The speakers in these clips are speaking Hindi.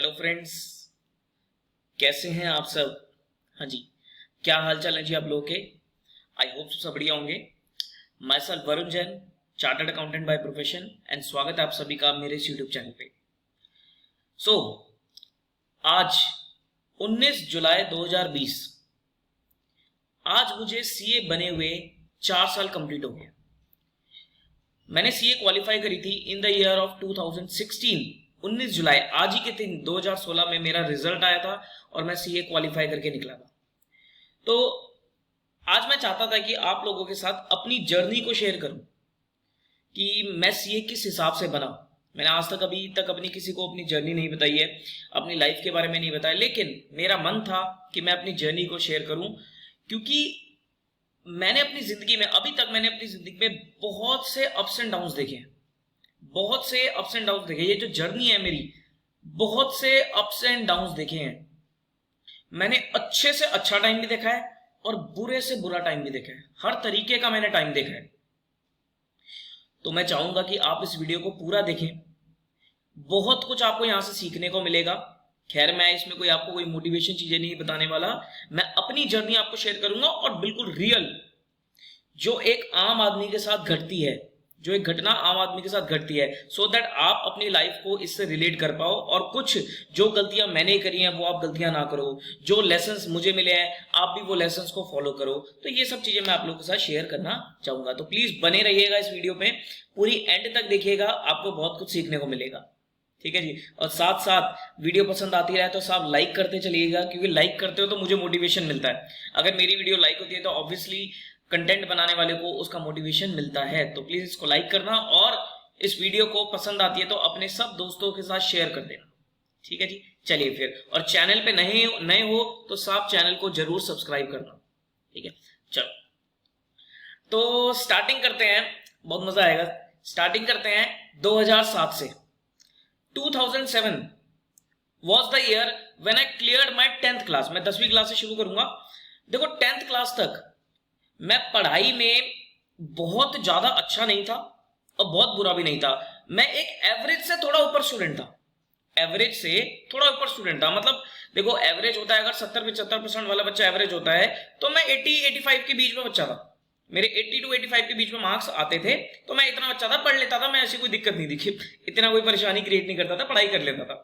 हेलो फ्रेंड्स, कैसे हैं आप सब। हाँ जी, क्या हाल चाल है जी आप लोगों के। आई होप सब बढ़िया होंगे। My self Varun Jain, chartered accountant by profession, and स्वागत है आप सभी का मेरे इस यूट्यूब चैनल पे। आज 19 जुलाई 2020, आज मुझे सीए बने हुए 4 साल कंप्लीट हो गए। मैंने सीए क्वालिफाई करी थी इन द ईयर ऑफ 2016। 19 जुलाई आज ही के दिन 2016 में मेरा रिजल्ट आया था और मैं सीए क्वालिफाई करके निकला था। तो आज मैं चाहता था कि आप लोगों के साथ अपनी जर्नी को शेयर करूं कि मैं सीए किस हिसाब से बना। मैंने आज तक अभी तक अपनी किसी को अपनी जर्नी नहीं बताई है, अपनी लाइफ के बारे में नहीं बताया, लेकिन मेरा मन था कि मैं अपनी जर्नी को शेयर करूं, क्योंकि मैंने अपनी जिंदगी में अभी तक बहुत से अप्स एंड डाउन्स देखे हैं। बहुत से अप्स एंड डाउन्स देखे। ये जो जर्नी है मेरी, बहुत से अप्स एंड डाउन्स देखे हैं। मैंने अच्छे से अच्छा टाइम भी देखा है और बुरे से बुरा टाइम भी देखा है। हर तरीके का मैंने टाइम देखा है। तो मैं चाहूंगा कि आप इस वीडियो को पूरा देखें। बहुत कुछ आपको यहां से सीखने को मिलेगा। खैर, मैं इसमें आपको कोई मोटिवेशन चीजें नहीं बताने वाला। मैं अपनी जर्नी आपको शेयर करूंगा और बिल्कुल रियल, जो एक आम आदमी के साथ घटती है, जो एक घटना आम आदमी के साथ घटती है, सो दैट आप अपनी लाइफ को इससे रिलेट कर पाओ और कुछ जो गलतियां मैंने करी हैं वो आप गलतियां ना करो। जो लेसन्स मुझे मिले हैं आप भी वो लेसन्स को फॉलो करो। तो ये सब चीजें मैं आप लोगों के साथ शेयर करना चाहूंगा। तो प्लीज बने रहिएगा इस वीडियो में, पूरी एंड तक देखिएगा, आपको बहुत कुछ सीखने को मिलेगा। ठीक है जी। और साथ साथ वीडियो पसंद आती रहे तो सब लाइक करते चलिएगा, क्योंकि लाइक करते हो तो मुझे मोटिवेशन मिलता है। अगर मेरी वीडियो लाइक होती है तो ऑब्वियसली कंटेंट बनाने वाले को उसका मोटिवेशन मिलता है। तो प्लीज इसको लाइक करना और इस वीडियो को पसंद आती है तो अपने सब दोस्तों के साथ शेयर कर देना। ठीक है जी। चलिए फिर, और चैनल पे नए हो तो सब चैनल को जरूर सब्सक्राइब करना। ठीक है, चलो तो स्टार्टिंग करते हैं, बहुत मजा आएगा। स्टार्टिंग करते हैं 2007 से। 2007 was the year when I cleared my 10th class. मैं 10वीं क्लास से शुरू करूंगा। देखो, 10th क्लास तक मैं पढ़ाई में बहुत ज्यादा अच्छा नहीं था और बहुत बुरा भी नहीं था। मैं एक एवरेज से थोड़ा ऊपर स्टूडेंट था। एवरेज से थोड़ा ऊपर स्टूडेंट था। मतलब देखो, एवरेज होता है, अगर 70-75% वाला बच्चा एवरेज होता है तो मैं 80-85 के बीच में बच्चा था। मेरे 80 to 85 के बीच में मार्क्स आते थे, तो मैं इतना बच्चा था, पढ़ लेता था। मैं ऐसी कोई दिक्कत नहीं दिखी, इतना कोई परेशानी क्रिएट नहीं करता था, पढ़ाई कर लेता था।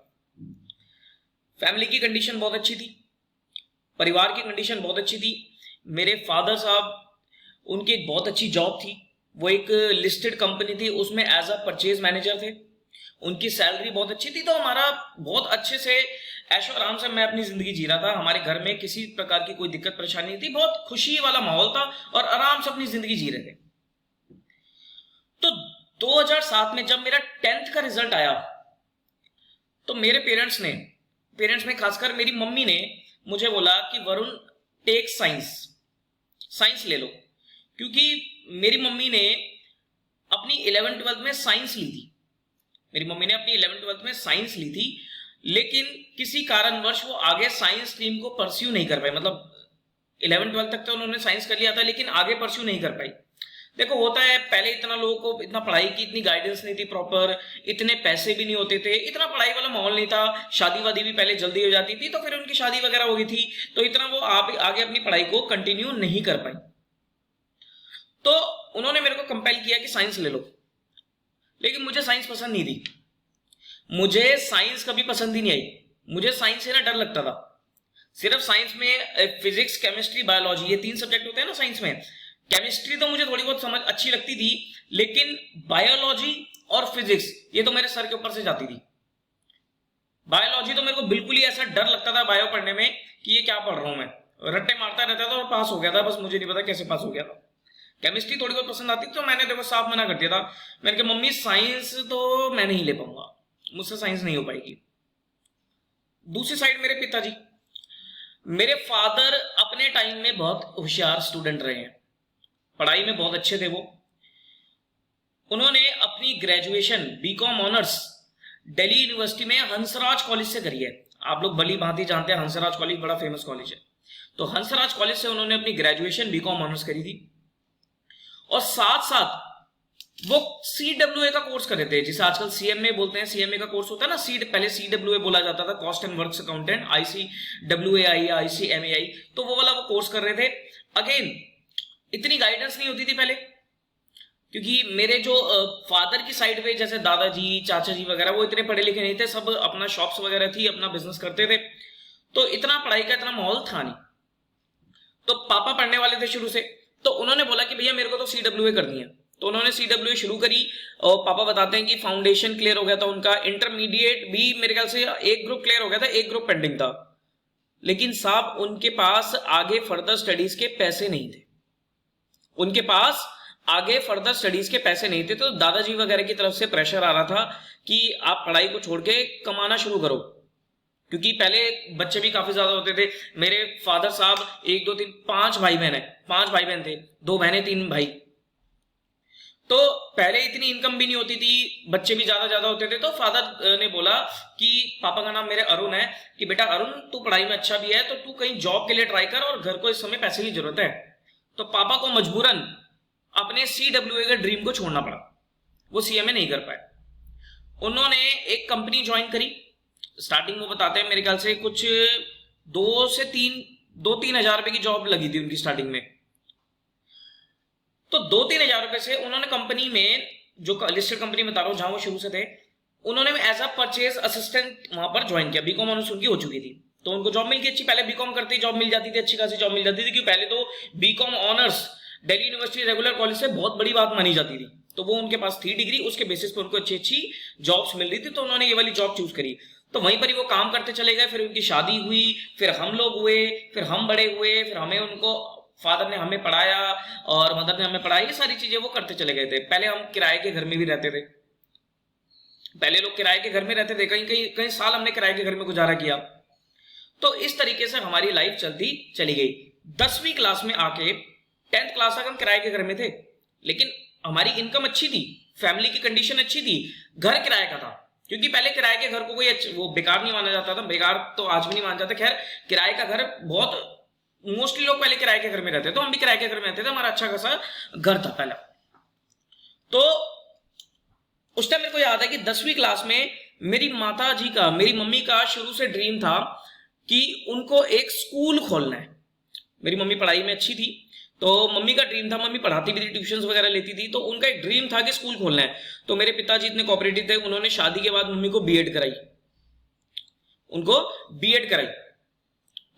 फैमिली की कंडीशन बहुत अच्छी थी, परिवार की कंडीशन बहुत अच्छी थी। मेरे फादर साहब, उनकी एक बहुत अच्छी जॉब थी। वो एक लिस्टेड कंपनी थी, उसमें एज अ परचेज मैनेजर थे। उनकी सैलरी बहुत अच्छी थी। तो हमारा बहुत अच्छे से ऐशो आराम से मैं अपनी जिंदगी जी रहा था। हमारे घर में किसी प्रकार की कोई दिक्कत परेशानी नहीं थी। बहुत खुशी वाला माहौल था और आराम से अपनी जिंदगी जी रहे थे। तो 2007 में जब मेरा 10th का रिजल्ट आया तो मेरे पेरेंट्स में खासकर मेरी मम्मी ने मुझे बोला कि वरुण, टेक साइंस ले लो। क्योंकि मेरी मम्मी ने अपनी 11th-12th में साइंस ली थी। मेरी मम्मी ने अपनी 11th-12th में साइंस ली थी, लेकिन किसी कारणवश वो आगे साइंस स्ट्रीम को परस्यू नहीं कर पाई। मतलब 11th-12th तक तो उन्होंने साइंस कर लिया था, लेकिन आगे परस्यू नहीं कर पाई। देखो, होता है, पहले इतना लोगों को इतना पढ़ाई की इतनी गाइडेंस नहीं थी प्रॉपर, इतने पैसे भी नहीं होते थे, इतना पढ़ाई वाला माहौल नहीं था। शादी वादी भी पहले जल्दी हो जाती थी, तो फिर उनकी शादी वगैरह हो गई थी, तो इतना वो आगे अपनी पढ़ाई को कंटिन्यू नहीं कर पाई। तो उन्होंने मेरे को कंपेल किया कि साइंस ले लो, लेकिन मुझे साइंस पसंद नहीं थी। मुझे साइंस कभी पसंद ही नहीं आई। मुझे साइंस से ना डर लगता था। सिर्फ साइंस में फिजिक्स, केमिस्ट्री, बायोलॉजी, ये 3 सब्जेक्ट होते हैं ना साइंस में। केमिस्ट्री तो मुझे थोड़ी बहुत समझ अच्छी लगती थी, लेकिन बायोलॉजी और फिजिक्स ये तो मेरे सर के ऊपर से जाती थी। बायोलॉजी तो मेरे को बिल्कुल ही ऐसा डर लगता था बायो पढ़ने में कि ये क्या पढ़ रहा हूं मैं। रट्टे मारता रहता था और पास हो गया था, बस मुझे नहीं पता कैसे पास हो गया था। केमिस्ट्री थोड़ी बहुत पसंद आती, तो मैंने देखो साफ मना कर दिया था। मैंने कहा, मम्मी साइंस तो मैं नहीं ले पाऊंगा, मुझसे साइंस नहीं हो पाएगी। दूसरी साइड मेरे फादर अपने टाइम में बहुत होशियार स्टूडेंट रहे हैं, पढ़ाई में बहुत अच्छे थे वो। उन्होंने अपनी graduation B Com honours Delhi university में हंसराज कॉलेज से करी है। आप लोग भली भांति जानते हैं, हंसराज कॉलेज बड़ा फेमस कॉलेज है। तो हंसराज कॉलेज से उन्होंने अपनी ग्रेजुएशन बीकॉम ऑनर्स करी थी। और साथ साथ वो CWA का कोर्स कर रहे थे, जिसे आजकल CMA बोलते हैं। CMA का कोर्स होता है ना, पहले CWA बोला जाता था, cost and works accountant, ICWAI या ICMAI, तो वो वाला वो कोर्स कर रहे थे। अगेन इतनी गाइडेंस नहीं होती थी पहले, क्योंकि मेरे जो फादर की साइड पे जैसे दादाजी चाचा जी वगैरह वो इतने पढ़े लिखे नहीं थे, सब अपना शॉप्स वगैरह थी, अपना बिजनेस करते थे, तो इतना पढ़ाई का इतना माहौल था नहीं। तो पापा पढ़ने वाले थे शुरू से, तो उन्होंने बोला कि भैया मेरे को तो CWA करनी है, तो उन्होंने CWA शुरू करी। और पापा बताते हैं कि फाउंडेशन क्लियर हो गया था उनका, इंटरमीडिएट भी मेरे ख्याल से एक ग्रुप क्लियर हो गया था, एक ग्रुप पेंडिंग था, लेकिन साहब उनके पास आगे फर्दर स्टडीज के पैसे नहीं थे, उनके पास आगे फर्दर स्टडीज के पैसे नहीं थे। तो दादाजी वगैरह की तरफ से प्रेशर आ रहा था कि आप पढ़ाई को छोड़ के कमाना शुरू करो, क्योंकि पहले बच्चे भी काफी ज्यादा होते थे। मेरे फादर साहब 1 2 3 5 भाई बहन है, 5 भाई बहन थे, 2 बहनें 3 भाई, तो पहले इतनी इनकम भी नहीं होती थी, बच्चे भी ज्यादा होते थे। तो फादर ने बोला कि पापा का नाम मेरे अरुण है, कि बेटा अरुण तू पढ़ाई में अच्छा भी है तो तू कहीं जॉब के लिए ट्राई कर, और घर को इस समय पैसे की जरूरत है। तो पापा को मजबूरन अपने CWA के ड्रीम को छोड़ना पड़ा, वो CMA नहीं कर पाए। उन्होंने एक कंपनी ज्वाइन करी, स्टार्टिंग में बताते हैं मेरे ख्याल से कुछ 2-3 हजार रुपए की जॉब लगी थी उनकी स्टार्टिंग में। तो 2-3 हजार रुपए से उन्होंने कंपनी में, जो लिस्टेड कंपनी बता रहा हूं जहां वो शुरू से थे, उन्होंने एज अ परचेज असिस्टेंट वहां पर ज्वाइन किया। बीकॉम ऑनर्स उनकी हो चुकी थी, तो उनको जॉब मिल गई अच्छी। पहले बीकॉम करते ही जॉब मिल जाती थी, अच्छी खासी जॉब मिल जाती थी, क्योंकि पहले तो B Com honours Delhi university regular college से बहुत बड़ी बात मानी जाती थी, तो वो उनके पास थी डिग्री, उसके बेसिस पर उनको अच्छी अच्छी जॉब्स मिल रही थी, तो उन्होंने ये वाली जॉब चूज करी। तो वहीं पर ही वो काम करते चले गए, फिर उनकी शादी हुई, फिर हम लोग हुए, फिर हम बड़े हुए, फिर हमें उनको फादर ने हमें पढ़ाया और मदर ने हमें पढ़ाया, ये सारी चीजें वो करते चले गए थे। पहले हम किराए के घर में भी रहते थे, पहले लोग किराए के घर में रहते थे, कई साल हमने किराए के घर में गुजारा किया। तो इस तरीके से हमारी लाइफ चलती चली गई। 10वीं क्लास में आके 10th क्लास तक हम किराए के घर में थे, लेकिन हमारी इनकम अच्छी थी, फैमिली की कंडीशन अच्छी थी, घर किराए का था, क्योंकि पहले किराए के घर को कोई वो बेकार नहीं माना जाता था, बेकार तो आज भी नहीं माना जाता। खैर किराए का घर बहुत मोस्टली लोग पहले किराए के घर में रहते, तो हम भी किराए के घर में रहते थे, हमारा अच्छा खासा घर था पहला। तो उस टाइम मेरे को याद है कि 10वीं क्लास में मेरी माता जी का, मेरी मम्मी का शुरू से ड्रीम था कि उनको एक स्कूल खोलना है। मेरी मम्मी पढ़ाई में अच्छी थी, तो मम्मी का ड्रीम था, मम्मी पढ़ाती भी थी, ट्यूशंस वगैरह लेती थी, तो उनका एक ड्रीम था कि स्कूल खोलना है। तो मेरे पिताजी इतने कोऑपरेटिव थे, उन्होंने शादी के बाद मम्मी को बीएड कराई, उनको बीएड कराई।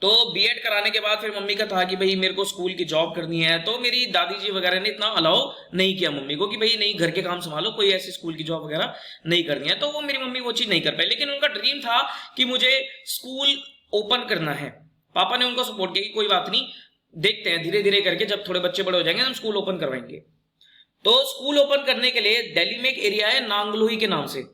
तो बीएड कराने के बाद फिर मम्मी का था कि भाई मेरे को स्कूल की जॉब करनी है, तो मेरी दादी जी वगैरह ने इतना अलाउ नहीं किया मम्मी को कि भाई नहीं घर के काम संभालो, कोई ऐसी स्कूल की जॉब वगैरह नहीं करनी है। तो वो मेरी मम्मी वो चीज नहीं कर पाई, लेकिन उनका ड्रीम था कि मुझे स्कूल ओपन करना है। पापा ने उनको सपोर्ट किया कि कोई बात नहीं, देखते हैं धीरे धीरे करके, जब थोड़े बच्चे बड़े हो जाएंगे हम स्कूल ओपन करवाएंगे। तो स्कूल ओपन करने के लिए दिल्ली में एक एरिया है नांगलोई के नाम से,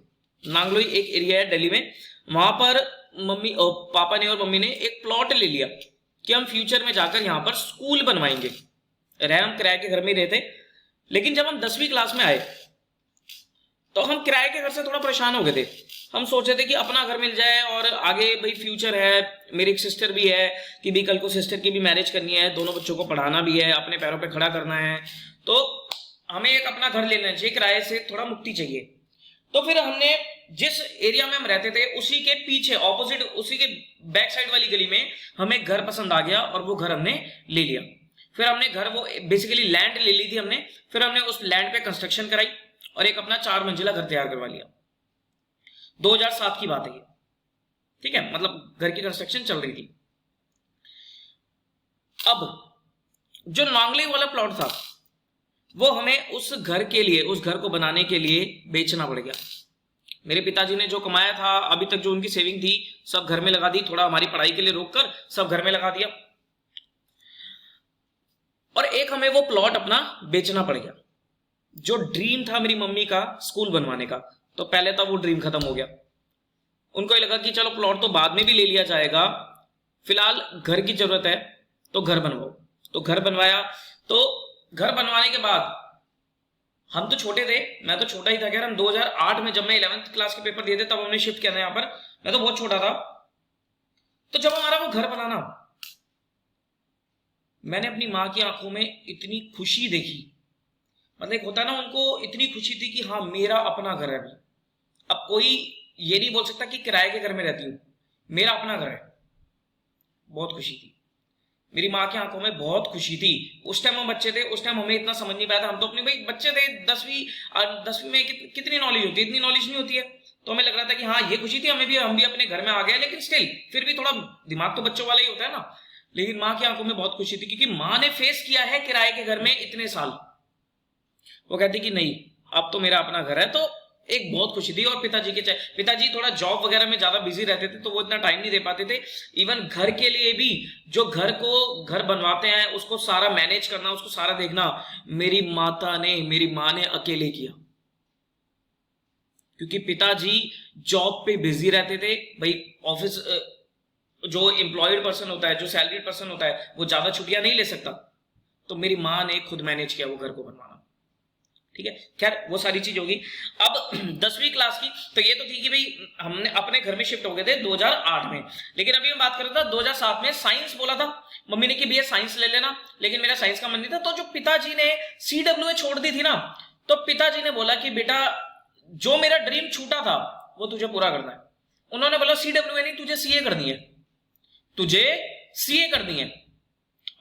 नांगलोई एक एरिया है दिल्ली में, वहां पर मम्मी और पापा ने और मम्मी ने एक प्लॉट ले लिया कि हम फ्यूचर में जाकर यहां पर स्कूल बनवाएंगे। रहे हम किराए के घर में रहते, लेकिन जब हम 10वीं क्लास में आए तो हम किराए के घर से थोड़ा परेशान हो गए थे। हम सोचे थे कि अपना घर मिल जाए और आगे भाई फ्यूचर है, मेरी एक सिस्टर भी है कि भी कल को सिस्टर की भी मैरिज करनी है, दोनों बच्चों को पढ़ाना भी है, अपने पैरों पे खड़ा करना है, तो हमें एक अपना घर ले लेना चाहिए, किराए से थोड़ा मुक्ति चाहिए। तो फिर हमने जिस एरिया में हम रहते थे उसी के पीछे ऑपोजिट, उसी के बैक साइड वाली गली में हमें घर पसंद आ गया और वो घर हमने ले लिया। फिर हमने घर, वो बेसिकली लैंड ले ली थी हमने, फिर हमने उस लैंड पे कंस्ट्रक्शन कराई और एक अपना 4 मंजिला घर तैयार करवा लिया। 2007 की बात है ये, ठीक है, मतलब घर की कंस्ट्रक्शन चल रही थी। अब जो नांगली वाला प्लॉट था वो हमें उस घर के लिए, उस घर को बनाने के लिए बेचना पड़ गया। मेरे पिताजी ने जो कमाया था अभी तक, जो उनकी सेविंग थी, सब घर में लगा दी, थोड़ा हमारी पढ़ाई के लिए रोककर सब घर में लगा दिया, और एक हमें वो प्लॉट अपना बेचना पड़ गया। जो ड्रीम था मेरी मम्मी का स्कूल बनवाने का, तो पहले तो वो ड्रीम खत्म हो गया। उनको ये लगा कि चलो प्लॉट तो बाद में भी ले लिया जाएगा, फिलहाल घर की जरूरत है तो घर बनवाओ। तो घर बनवाया। तो घर बनवाने के बाद हम तो छोटे थे, मैं तो छोटा ही था, खैर हम 2008 में जब मैं 11th क्लास के पेपर दिए थे तब हमने शिफ्ट किया था यहाँ पर, मैं तो बहुत छोटा था। तो जब हमारा वो घर बना ना, मैंने अपनी माँ की आंखों में इतनी खुशी देखी, मतलब एक होता है ना, उनको इतनी खुशी थी कि हाँ मेरा अपना घर है अभी। अब कोई ये नहीं बोल सकता कि किराए के घर में रहती हूँ, मेरा अपना घर है। बहुत खुशी थी, मेरी माँ की आंखों में बहुत खुशी थी। उस टाइम हम बच्चे थे, उस टाइम हमें इतना समझ नहीं पाया था, हम तो अपने भाई बच्चे थे, 10वीं में कितनी नॉलेज होती है, इतनी नॉलेज नहीं होती है। तो हमें लग रहा था कि हाँ ये खुशी थी हमें भी, हम भी अपने घर में आ गए, लेकिन स्टिल फिर भी थोड़ा दिमाग तो बच्चों वाला ही होता है ना। लेकिन माँ की आंखों में बहुत खुशी थी, क्योंकि माँ ने फेस किया है किराए के घर में इतने साल। वो कहती कि नहीं अब तो मेरा अपना घर है, तो एक बहुत खुशी थी। और पिताजी थोड़ा जॉब वगैरह में ज्यादा बिजी रहते थे, तो वो इतना टाइम नहीं दे पाते थे। इवन घर के लिए भी, जो घर बनवाते हैं उसको सारा मैनेज करना, उसको सारा देखना मेरी माँ ने अकेले किया। क्योंकि पिताजी जॉब पे बिजी रहते थे भाई। ऑफिस जो एम्प्लॉयड पर्सन होता है, जो सैलरीड पर्सन होता है, वो ज्यादा छुट्टियां नहीं ले सकता, तो मेरी माँ ने खुद मैनेज किया वो घर को बनवाना। ठीक है, खैर वो सारी चीज होगी। अब 10वीं क्लास की तो ये तो थी कि भाई हमने अपने घर में शिफ्ट हो गए थे 2008 में। लेकिन अभी मैं बात कर रहा था 2007 में साइंस बोला था मम्मी ने कि भैया साइंस ले लेना, लेकिन मेरा साइंस का मन नहीं था। तो जो पिताजी ने CWA छोड़ दी थी ना, तो पिताजी ने बोला कि बेटा जो मेरा ड्रीम छूटा था वो तुझे पूरा करना है। उन्होंने बोला CWA नहीं, तुझे CA करनी है, तुझे CA करनी है।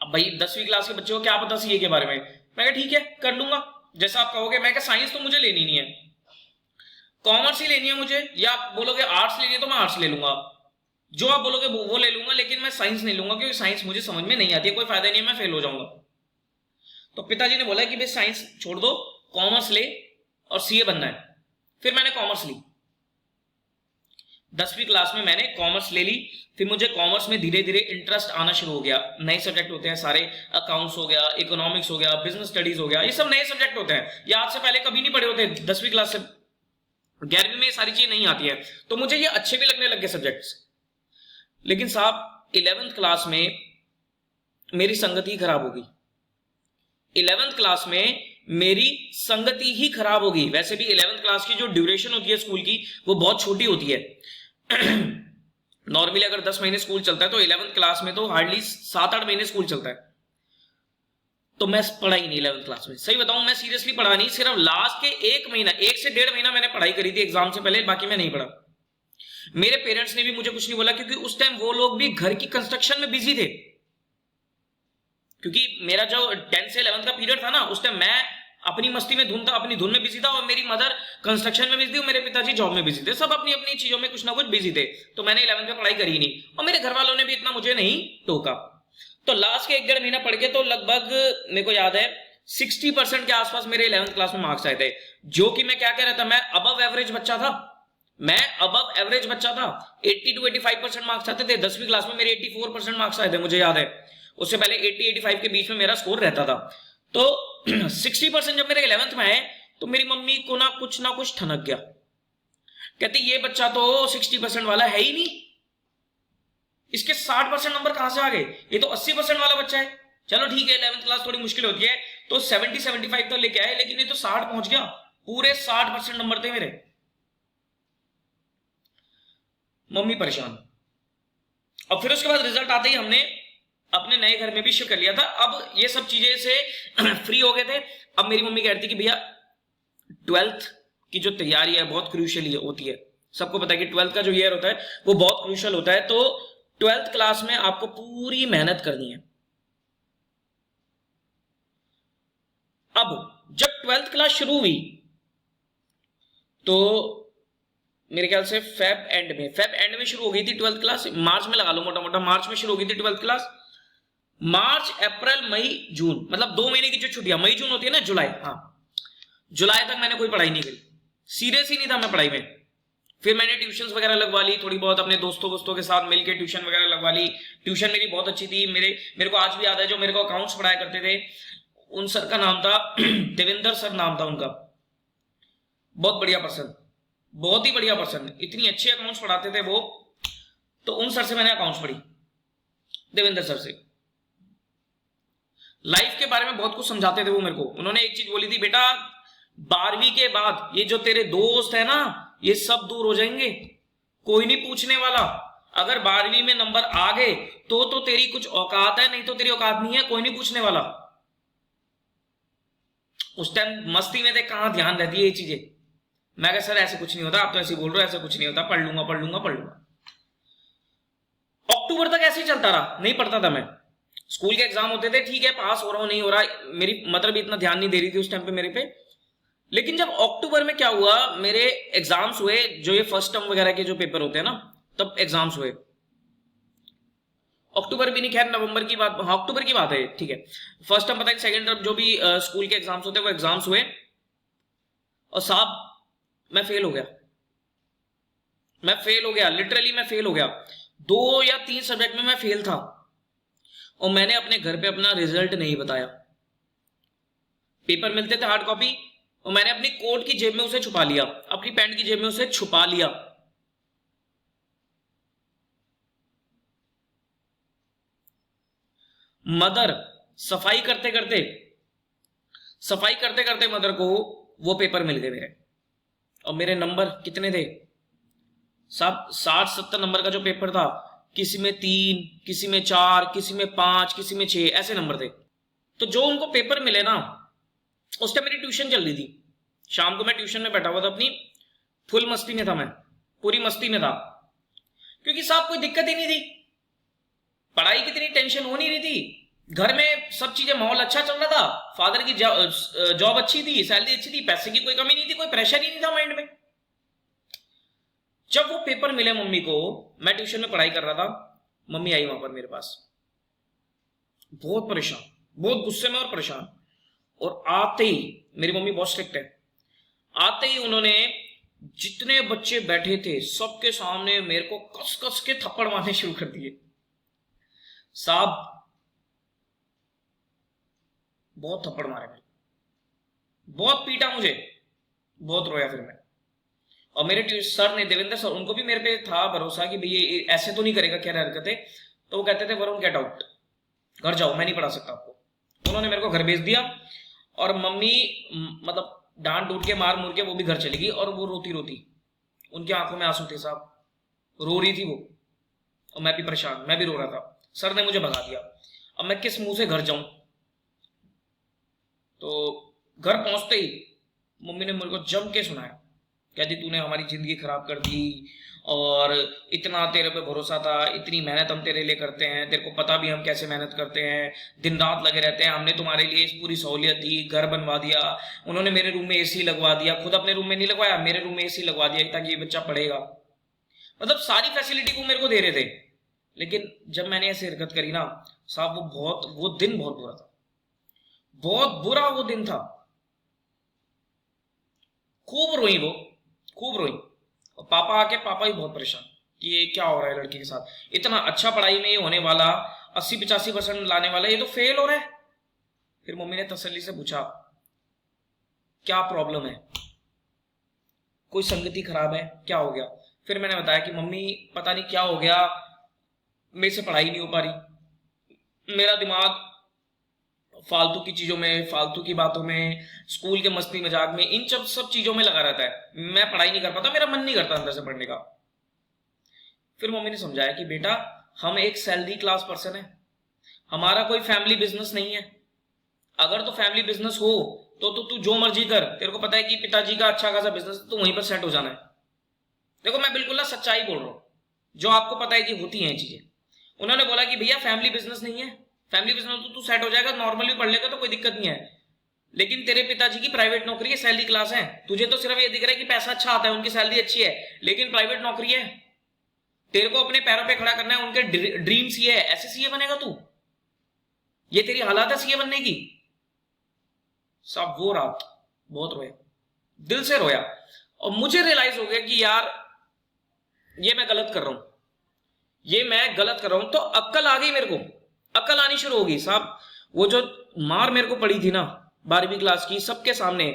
अब भाई 10वीं क्लास के बच्चे को क्या पता CA के बारे में। मैं कहा ठीक है कर लूंगा जैसा आप कहोगे। मैं क्या साइंस तो मुझे लेनी नहीं है, कॉमर्स ही लेनी है मुझे, या आप बोलोगे आर्ट्स लेनी है तो मैं आर्ट्स ले लूंगा, जो आप बोलोगे वो ले लूंगा, लेकिन मैं साइंस नहीं लूंगा क्योंकि साइंस मुझे समझ में नहीं आती है, कोई फायदा नहीं है, मैं फेल हो जाऊंगा। तो पिताजी ने बोला कि भाई साइंस छोड़ दो, कॉमर्स ले और CA बनना है। फिर मैंने कॉमर्स ली, 10वीं क्लास में मैंने कॉमर्स ले ली। फिर मुझे कॉमर्स में धीरे धीरे इंटरेस्ट आना शुरू हो गया। नए सब्जेक्ट होते हैं सारे, अकाउंट्स हो गया, इकोनॉमिक्स हो गया, बिजनेस स्टडीज हो गया, ये सब नए सब्जेक्ट होते हैं, ये आज से पहले कभी नहीं पढ़े होते। 10वीं क्लास से 11वीं में ये सारी चीजें नहीं आती है, तो मुझे ये अच्छे भी लगने लग गए सब्जेक्ट्स। लेकिन साहब 11th क्लास में मेरी संगति ही खराब हो गई। 11th क्लास में मेरी संगति ही खराब हो गई। वैसे भी 11th क्लास की जो ड्यूरेशन होती है स्कूल की वो बहुत छोटी होती है। नॉर्मली अगर 10 महीने स्कूल चलता है तो 11th क्लास में तो हार्डली 7-8 महीने स्कूल चलता है। तो मैं पढ़ा ही नहीं 11th क्लास में, सही बताऊं मैं सीरियसली पढ़ा नहीं। सिर्फ लास्ट के 1 से 1.5 महीना मैंने पढ़ाई करी थी एग्जाम से पहले, बाकी मैं नहीं पढ़ा। मेरे पेरेंट्स ने भी मुझे कुछ नहीं बोला, क्योंकि उस टाइम वो लोग भी घर की कंस्ट्रक्शन में बिजी थे। क्योंकि मेरा जो 10 से 11th का पीरियड था ना, उस टाइम मैं अपनी मस्ती में धुन था, अपनी धुन में बिजी था, और मेरी मदर कंस्ट्रक्शन में बिजी थी और मेरे पिताजी जॉब में बिजी थे। सब अपनी अपनी चीजों में कुछ ना कुछ बिजी थे। तो मैंने 11th में पढ़ाई करी नहीं, और मेरे घर वालों ने भी इतना मुझे नहीं टोका। तो लास्ट के 1.5 महीना पढ़ के तो लगभग मेरे को याद है 60% के आसपास मेरे 11th क्लास में मार्क्स आए थे। जो कि मैं क्या कह रहा था, मैं अबव एवरेज बच्चा था, 80 to 85% मार्क्स आते थे। 10वीं क्लास में मेरे 84% मार्क्स आए थे, मुझे याद है। उससे पहले 80-85 के बीच में मेरा स्कोर रहता था। तो 60% जब मेरे 11th में आए तो मेरी मम्मी को ना कुछ ठनक गया। कहती ये बच्चा तो 60% वाला है ही नहीं, इसके 60% नंबर कहां से आ गए, ये तो 80% वाला बच्चा है। चलो ठीक है 11th क्लास थोड़ी मुश्किल होती है, तो 70-75 तो लेके आए, लेकिन ये तो 60 पहुंच गया। पूरे 60% नंबर थे मेरे। मम्मी परेशान। और फिर उसके बाद रिजल्ट आते ही हमने अपने नए घर में भी शिफ्ट कर लिया था। अब ये सब चीजें से फ्री हो गए थे। अब मेरी मम्मी कहती कि भैया 12th की जो तैयारी है बहुत क्रूशियल होती है। सबको पता है कि 12th का जो ईयर होता है वो बहुत क्रूशियल होता है। तो 12th क्लास में आपको पूरी मेहनत करनी है। अब जब 12th क्लास शुरू हुई तो मेरे ख्याल से फेब एंड में शुरू हो गई थी 12th क्लास। मार्च में लगा लो, मोटा मोटा मार्च में शुरू हो गई थी 12th क्लास। मार्च, अप्रैल, मई, जून, मतलब 2 महीने की जो छुट्टियां, मई जून होती है ना, जुलाई, हाँ जुलाई तक मैंने कोई पढ़ाई नहीं करी। सीरियस ही नहीं था मैं पढ़ाई में। फिर मैंने ट्यूशंस वगैरह लगवा ली, थोड़ी बहुत अपने दोस्तों के साथ मिलकर ट्यूशन वगैरह लगवा ली। ट्यूशन मेरी बहुत अच्छी थी। मेरे को आज भी याद है, जो मेरे को अकाउंट्स पढ़ाया करते थे उन सर का नाम था देवेंद्र सर नाम था उनका। बहुत बढ़िया पर्सन, बहुत ही बढ़िया पर्सन, इतनी अच्छी अकाउंट्स पढ़ाते थे वो। तो उन सर से मैंने अकाउंट्स पढ़ी, देवेंद्र सर से। लाइफ के बारे में बहुत कुछ समझाते थे वो मेरे को। उन्होंने एक चीज बोली थी, बेटा 12वीं के बाद ये जो तेरे दोस्त है ना ये सब दूर हो जाएंगे, कोई नहीं पूछने वाला। अगर 12वीं में नंबर आ गए तो तेरी कुछ औकात है, नहीं तो तेरी औकात नहीं है, कोई नहीं पूछने वाला। उस टाइम मस्ती में थे, कहां ध्यान रहती है ये चीजें। मैं कहा सर ऐसे कुछ नहीं होता, आप तो ऐसे बोल रहे हो, ऐसे कुछ नहीं होता, पढ़ लूंगा पढ़ लूंगा पढ़ लूंगा। अक्टूबर तक ऐसे ही चलता रहा, नहीं पढ़ता था मैं। स्कूल के एग्जाम होते थे, ठीक है पास हो रहा हूं नहीं हो रहा, मेरी मतलब इतना ध्यान नहीं दे रही थी उस टाइम पे मेरे पे। लेकिन जब अक्टूबर में क्या हुआ, मेरे एग्जाम्स हुए, जो ये फर्स्ट टर्म वगैरह के जो पेपर होते हैं ना, तब एग्जाम्स हुए। अक्टूबर भी नहीं, खैर नवंबर की बात, हाँ अक्टूबर की बात है, ठीक है। फर्स्ट टर्म पता है, सेकंड टर्म जो भी स्कूल के एग्जाम्स होते हैं वो एग्जाम्स हुए, और साहब मैं फेल हो गया। मैं फेल हो गया, लिटरली मैं फेल हो गया। 2 या 3 सब्जेक्ट में मैं फेल था, और मैंने अपने घर पे अपना रिजल्ट नहीं बताया। पेपर मिलते थे हार्ड कॉपी, और मैंने अपनी कोट की जेब में उसे छुपा लिया, अपनी पैंट की जेब में उसे छुपा लिया। मदर सफाई करते करते मदर को वो पेपर मिल गए मेरे, और मेरे नंबर कितने थे साहब, 60-70 नंबर का जो पेपर था, किसी में 3, किसी में 4, किसी में 5, किसी में 6, ऐसे नंबर थे। तो जो उनको पेपर मिले ना, उस टाइम मेरी ट्यूशन चल रही थी, शाम को मैं ट्यूशन में बैठा हुआ था अपनी, फुल मस्ती में था मैं, पूरी मस्ती में था, क्योंकि साहब कोई दिक्कत ही नहीं थी, पढ़ाई की इतनी टेंशन हो नहीं रही थी, घर में सब चीजें, माहौल अच्छा चल रहा था, फादर की जॉब अच्छी थी, सैलरी अच्छी थी, पैसे की कोई कमी नहीं थी, कोई प्रेशर ही नहीं था माइंड में। जब वो पेपर मिले मम्मी को, मैं ट्यूशन में पढ़ाई कर रहा था, मम्मी आई वहां पर मेरे पास, बहुत परेशान, बहुत गुस्से में और परेशान। और आते ही, मेरी मम्मी बहुत स्ट्रिक्ट है, आते ही उन्होंने जितने बच्चे बैठे थे सबके सामने मेरे को कस कस के थप्पड़ मारने शुरू कर दिए। साहब बहुत थप्पड़ मारे मेरे, बहुत पीटा मुझे, बहुत रोया फिर मैं। और मेरे सर ने, देवेंद्र सर, उनको भी मेरे पे था भरोसा कि भैया ऐसे तो नहीं करेगा क्या हरकतें, तो वो कहते थे वरुण गेट आउट, घर जाओ, मैं नहीं पढ़ा सकता आपको। उन्होंने मेरे को घर भेज दिया, और मम्मी मतलब डांट डूट के मार मुर के वो भी घर चली गई, और वो रोती रोती, उनकी आंखों में आंसू थे साहब, रो रही थी वो, और मैं भी परेशान, मैं भी रो रहा था। सर ने मुझे भगा दिया, अब मैं किस मुंह से घर जाऊं। तो घर पहुंचते ही मम्मी ने मेरे को जम के सुनाया, कहती तूने हमारी जिंदगी खराब कर दी, और इतना तेरे पे भरोसा था, इतनी मेहनत हम तेरे लिए करते हैं, तेरे को पता भी हम कैसे मेहनत करते हैं, दिन रात लगे रहते हैं, हमने तुम्हारे लिए पूरी सहूलियत दी, घर बनवा दिया, उन्होंने मेरे रूम में एसी लगवा दिया, खुद अपने रूम में नहीं लगवाया, मेरे रूम में एसी लगवा दिया ताकि ये बच्चा पढ़ेगा, मतलब सारी फैसिलिटी वो मेरे को दे रहे थे। लेकिन जब मैंने ऐसे हरकत करी ना साहब, वो दिन बहुत बुरा था, बहुत बुरा वो दिन था, खूब रोई वो, खूब रोई। और पापा आके, पापा ही बहुत परेशान कि ये क्या हो रहा है लड़की के साथ, इतना अच्छा पढ़ाई में ये होने वाला, 80-85% लाने वाला, ये तो फेल हो रहा है। फिर मम्मी ने तसल्ली से पूछा क्या प्रॉब्लम है, कोई संगति खराब है, क्या हो गया। फिर मैंने बताया कि मम्मी पता नहीं क्या हो गया, मेरे से पढ़ाई नहीं हो पा रही, मेरा दिमाग फालतू की चीजों में, फालतू की बातों में, स्कूल के मस्ती मजाक में, इन सब चीजों में लगा रहता है, मैं पढ़ाई नहीं कर पाता, मेरा मन नहीं करता अंदर से पढ़ने का। फिर मम्मी ने समझाया कि बेटा हम एक सैलरी क्लास पर्सन है, हमारा कोई फैमिली बिजनेस नहीं है, अगर तो फैमिली बिजनेस हो तो तू जो मर्जी कर, तेरे को पता है कि पिताजी का अच्छा खासा बिजनेस, तो वहीं पर सेट हो जाना है। देखो मैं बिल्कुल ना सच्चाई बोल रहा हूँ, जो आपको पता है कि होती हैं चीजें। उन्होंने बोला कि भैया फैमिली बिजनेस नहीं है, फैमिली बिजनेस तो तू सेट हो जाएगा, नॉर्मली पढ़ लेगा तो कोई दिक्कत नहीं है, लेकिन तेरे पिताजी की प्राइवेट नौकरी है, सैलरी क्लास है, तुझे तो सिर्फ ये दिख रहा है कि पैसा अच्छा आता है, उनकी सैलरी अच्छी है, लेकिन प्राइवेट नौकरी है, तेरे को अपने पैरों पे खड़ा करना है, उनके ड्रीम सीए है, ऐसे सीए बनेगा तू, ये तेरी हालात है सीए बनने की। सब वो रात बहुत रोया, दिल से रोया, और मुझे रियलाइज हो गया कि यार ये मैं गलत कर रहा हूं, ये मैं गलत कर रहा हूं। तो अक्ल आ गई मेरे को, अक्ल आनी शुरू होगी साहब। वो जो मार मेरे को पड़ी थी ना 12वीं क्लास की, सबके सामने,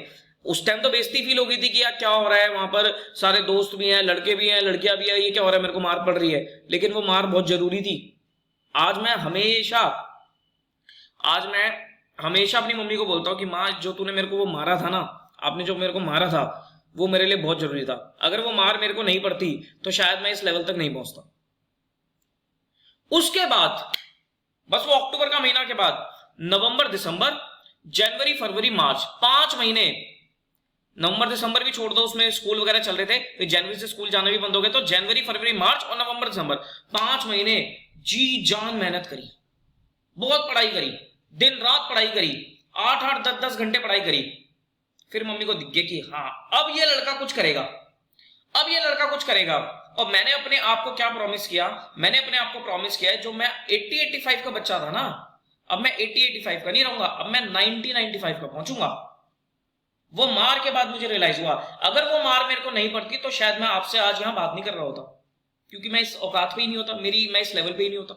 उस टाइम तो बेइज्जती फील हो गई थी कि यार क्या हो रहा है, वहां पर सारे दोस्त भी हैं, लड़के भी हैं, लड़कियां भी हैं, ये क्या हो रहा है, मेरे को मार पड़ रही है, लेकिन वो मार बहुत जरूरी थी। आज मैं हमेशा अपनी मम्मी को बोलता हूँ कि माँ जो तूने मेरे को वो मारा था ना, आपने जो मेरे को मारा था वो मेरे लिए बहुत जरूरी था, अगर वो मार मेरे को नहीं पड़ती तो शायद मैं इस लेवल तक नहीं पहुंचता। उसके बाद बस वो अक्टूबर का महीना के बाद नवंबर दिसंबर जनवरी फरवरी मार्च 5 महीने, नवंबर दिसंबर भी छोड़ दो, उसमें स्कूल वगैरह चल रहे थे, फिर जनवरी से स्कूल जाना भी बंद हो गया, तो जनवरी फरवरी मार्च और नवंबर दिसंबर 5 महीने जी जान मेहनत करी, बहुत पढ़ाई करी, दिन रात पढ़ाई करी, 8-8 10-10 घंटे पढ़ाई करी। फिर मम्मी को दिख गया कि हाँ अब ये लड़का कुछ करेगा, अब ये लड़का कुछ करेगा। और मैंने अपने आप को क्या प्रॉमिस किया, मैंने अपने आप को प्रॉमिस किया है, जो मैं 80-85 का बच्चा था ना, अब मैं 80-85 का नहीं रहूंगा, अब मैं 90-95 का पहुंचूंगा। वो मार के बाद मुझे रियलाइज हुआ, अगर वो मार मेरे को नहीं पड़ती तो शायद मैं आपसे आज यहां बात नहीं कर रहा होता, क्योंकि मैं इस औकात पे ही नहीं होता, मैं इस लेवल पे ही नहीं होता।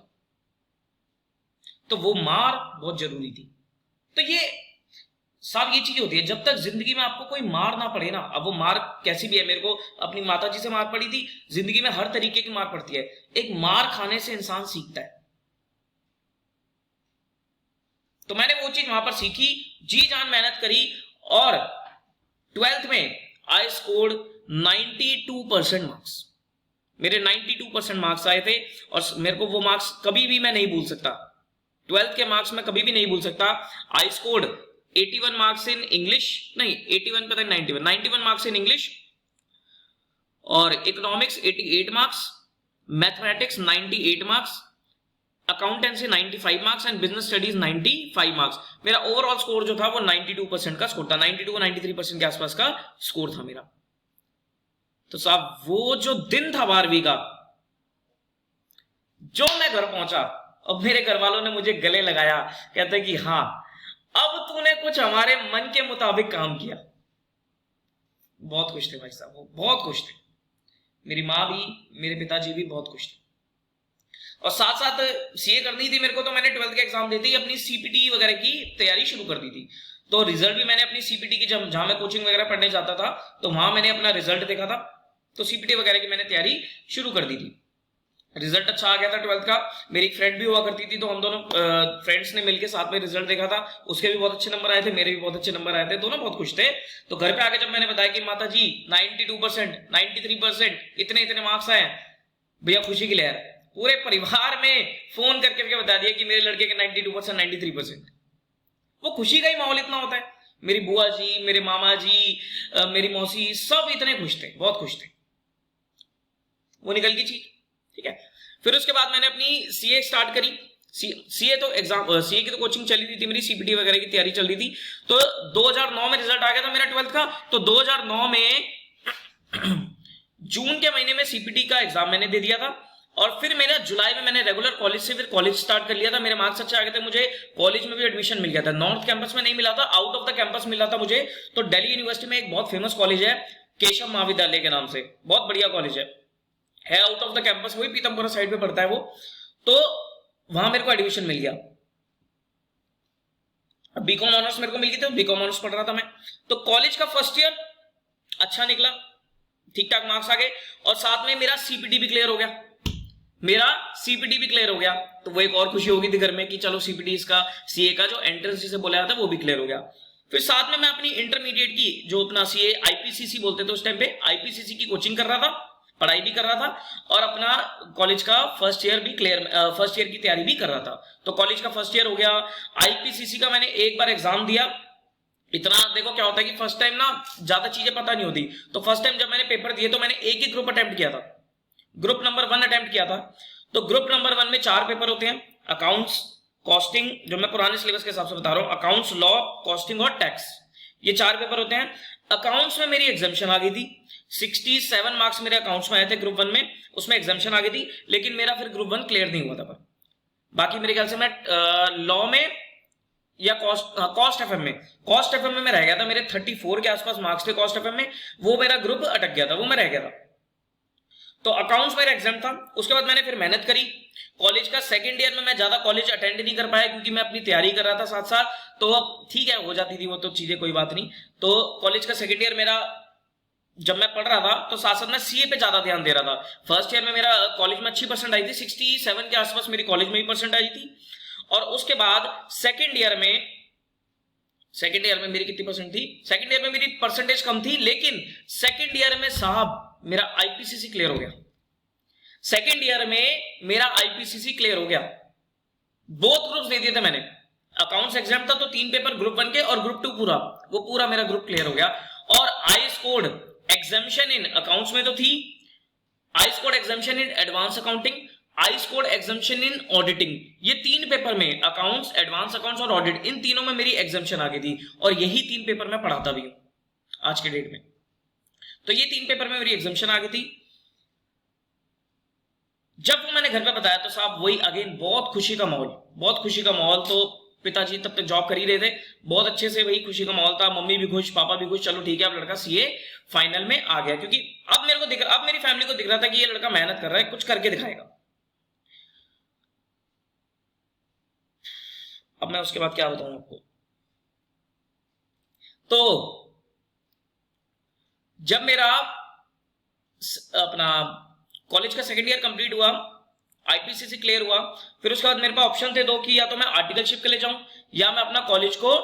तो वो मार बहुत जरूरी थी। तो ये साहब ये चीज होती है, जब तक जिंदगी में आपको कोई मार ना पड़े ना, अब वो मार कैसी भी है, मेरे को अपनी माताजी से मार पड़ी थी, जिंदगी में हर तरीके की मार पड़ती है, एक मार खाने से इंसान सीखता है। तो मैंने वो चीज वहां पर सीखी, जी जान मेहनत करी, और 12th में आई स्कोर्ड 92% मार्क्स। मेरे 92% मार्क्स आए थे, और मेरे को वो मार्क्स कभी भी मैं नहीं भूल सकता, 12th के मार्क्स मैं कभी भी नहीं भूल सकता। I scored 81 marks in English, नहीं 81 पे 91 मार्क्स इन इंग्लिश, और economics 88 marks, mathematics 98 marks, accountancy 95 marks and business studies 95 marks. मेरा ओवरऑल स्कोर जो था वो 92% का स्कोर था, 92-93% के आसपास का स्कोर था मेरा। तो साहब वो जो दिन था 12वीं का, जो मैं घर पहुंचा और मेरे घर वालों ने मुझे गले लगाया, कहते कि हाँ अब तूने कुछ हमारे मन के मुताबिक काम किया। बहुत खुश थे भाई साहब, वो बहुत खुश थे, मेरी माँ भी, मेरे पिताजी भी बहुत खुश थे। और साथ साथ सीए करनी थी मेरे को, तो मैंने 12th के एग्जाम देते ही अपनी सीपीटी वगैरह की तैयारी शुरू कर दी थी। तो रिजल्ट भी मैंने अपनी सीपीटी की, जहां मैं कोचिंग वगैरह पढ़ने जाता था, तो वहां मैंने अपना रिजल्ट देखा था, तो सीपीटी वगैरह की मैंने तैयारी शुरू कर दी थी। रिजल्ट अच्छा आ गया था 12th का। मेरी एक फ्रेंड भी हुआ करती थी, तो हम दोनों फ्रेंड्स ने मिलकर साथ में रिजल्ट देखा था, उसके भी बहुत अच्छे नंबर आए थे, मेरे भी बहुत अच्छे नंबर आए थे, दोनों बहुत खुश थे। तो घर पे आके जब मैंने बताया कि माता जी 92%, 93%, इतने इतने मार्क्स आए, भैया खुशी की लहर, पूरे परिवार में फोन करके बता दिया कि मेरे लड़के के 92%, 93%। वो खुशी का ही माहौल इतना होता है। मेरी बुआ जी, मेरे मामा जी, मेरी मौसी, सब इतने खुश थे, बहुत खुश थे। वो निकल गई चीज, ठीक है। फिर उसके बाद मैंने अपनी सीए स्टार्ट करी। सीए तो एग्जाम, सीए की तो कोचिंग चली रही थी मेरी, सीपीटी वगैरह की तैयारी चल रही थी। तो 2009 में रिजल्ट आ गया था मेरा 12th का। तो 2009 में जून के महीने में सीपीटी का एग्जाम मैंने दे दिया था, और फिर मेरा जुलाई में मैंने रेगुलर कॉलेज से फिर कॉलेज स्टार्ट कर लिया था। मेरे मार्क्स अच्छे आ गए थे, मुझे कॉलेज में भी एडमिशन मिल गया था। नॉर्थ कैंपस में नहीं मिला था, आउट ऑफ द कैंपस मिला था मुझे। तो दिल्ली यूनिवर्सिटी में एक बहुत फेमस कॉलेज है केशव महाविद्यालय के नाम से, बहुत बढ़िया कॉलेज है आउट ऑफ द कैंपस, वही पीतमपुरा साइड पे पड़ता है वो। तो वहां मेरे को एडमिशन मिल गया। बीकॉम ऑनर्स मेरे को मिल गई थी, बीकॉम ऑनर्स पढ़ रहा था मैं। तो कॉलेज का फर्स्ट ईयर अच्छा निकला, ठीक ठाक मार्क्स आ गए, और साथ में मेरा सीपीटी भी क्लियर हो गया। तो वो एक और खुशी होगी थी घर में कि चलो सीपीटी इसका, सीए का जो एंट्रेंस जिसे बोला जाता है वो भी क्लियर हो गया। फिर साथ में मैं अपनी इंटरमीडिएट की, जो अपना सीए आईपीसीसी बोलते थे उस टाइम पे, आईपीसीसी की कोचिंग कर रहा था, पढ़ाई भी कर रहा था, और अपना कॉलेज का फर्स्ट ईयर की तैयारी भी कर रहा था। तो कॉलेज का फर्स्ट ईयर हो गया। आईपीसीसी का मैंने एक बार एग्जाम दिया। इतना देखो क्या होता है कि फर्स्ट टाइम ना ज्यादा चीजें पता नहीं होती। तो फर्स्ट टाइम जब मैंने पेपर दिए तो मैंने एक ही ग्रुप अटेम्प्ट किया था, ग्रुप नंबर 1 अटेम्प्ट किया था। तो ग्रुप नंबर 1 में 4 पेपर होते हैं, अकाउंट्स, कॉस्टिंग, जो मैं पुराने सिलेबस के हिसाब से बता रहा हूं, अकाउंट्स, लॉ, कॉस्टिंग और टैक्स, ये 4 पेपर होते हैं। अकाउंट्स में मेरी एग्जामिशन आ गई थी, 67 मार्क्स मेरे अकाउंट्स में आए थे ग्रुप 1 में, उसमें एग्जामिशन आ गई थी, लेकिन मेरा फिर ग्रुप 1 क्लियर नहीं हुआ था। पर बाकी मेरे ख्याल से मैं लॉ में या कॉस्ट एफएम में मैं रह गया था, मेरे 34 के आसपास मार्क्स थे कॉस्ट एफएम में, वो मेरा ग्रुप अटक गया था, वो मैं रह गया था। तो अकाउंट्स मेरा एग्जाम था। उसके बाद मैंने फिर मेहनत करी। कॉलेज का सेकंड ईयर में मैं ज्यादा कॉलेज अटेंड नहीं कर पाया, क्योंकि मैं अपनी तैयारी कर रहा था साथ साथ। तो अब ठीक है, हो जाती थी वो तो चीजें, कोई बात नहीं। तो कॉलेज का सेकंड ईयर मेरा, जब मैं पढ़ रहा था तो साथ साथ मैं सीए पे ज्यादा ध्यान दे रहा था। फर्स्ट ईयर में मेरा कॉलेज में अच्छी परसेंट आई थी, 67 के आसपास मेरी कॉलेज में ही परसेंट आई थी। और उसके बाद सेकेंड ईयर में मेरी कितनी परसेंट थी? सेकेंड ईयर में मेरी परसेंटेज कम थी, लेकिन सेकेंड ईयर में साहब मेरा आईपीसीसी क्लियर हो गया। सेकेंड ईयर में मेरा आईपीसीसी क्लियर हो गया। बोथ ग्रुप्स दे दिए थे मैंने, अकाउंट्स एग्जाम था तो 3 पेपर ग्रुप 1 के और ग्रुप 2 पूरा, वो पूरा मेरा ग्रुप क्लियर हो गया। और आई स्कोर्ड एग्जामिशन इन अकाउंट्स में तो थी, I scored exemption in advance accounting, I scored exemption in auditing. ये 3 पेपर में अकाउंट्स, एडवांस अकाउंट्स और ऑडिट, इन तीनों में मेरी एग्जामिशन आ गई थी और यही 3 पेपर मैं पढ़ाता भी हूं आज के डेट में। तो ये 3 पेपर में मेरी एग्जामिशन आ गई थी। जब वो मैंने घर पे बताया तो साहब वही अगेन बहुत खुशी का माहौल, बहुत खुशी का माहौल। तो पिताजी तब तक जॉब कर ही रहे थे, बहुत अच्छे से वही खुशी का माहौल था, मम्मी भी खुश, पापा भी खुश, चलो ठीक है अब लड़का सीए फाइनल में आ गया। क्योंकि अब मेरे को दिख रहा, अब मेरी फैमिली को दिख रहा था कि ये लड़का मेहनत कर रहा है, कुछ करके दिखाएगा। अब मैं उसके बाद क्या बताऊं आपको। तो जब मेरा अपना कॉलेज का सेकेंड ईयर कंप्लीट हुआ, आईपीसीसी क्लियर हुआ, फिर उसके बाद मेरे पास ऑप्शन थे 2 कि या तो मैं आर्टिकलशिप के लिए जाऊं या मैं अपना कॉलेज को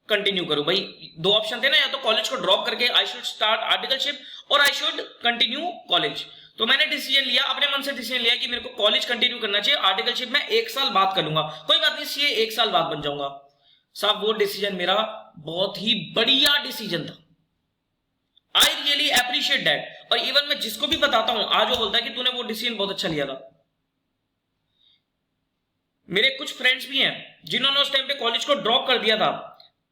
कंटिन्यू करूं। भाई 2 ऑप्शन थे ना, या तो कॉलेज को ड्रॉप करके आई शुड स्टार्ट आर्टिकलशिप और आई शुड कंटिन्यू कॉलेज। तो मैंने डिसीजन लिया, अपने मन से डिसीजन लिया कि मेरे को कॉलेज कंटिन्यू करना चाहिए, आर्टिकलशिप में 1 साल बाद कर लूंगा, कोई बात नहीं सीए 1 साल बाद बन जाऊंगा। साहब वो डिसीजन मेरा बहुत ही बढ़िया डिसीजन था, आई रियली एप्रिशिएट दैट। और इवन मैं जिसको भी बताता हूं आज वो बोलता है कि तूने वो डिसीजन बहुत अच्छा लिया था। मेरे कुछ फ्रेंड्स भी हैं जिन्होंने उस टाइम पे कॉलेज को ड्रॉप कर दिया था।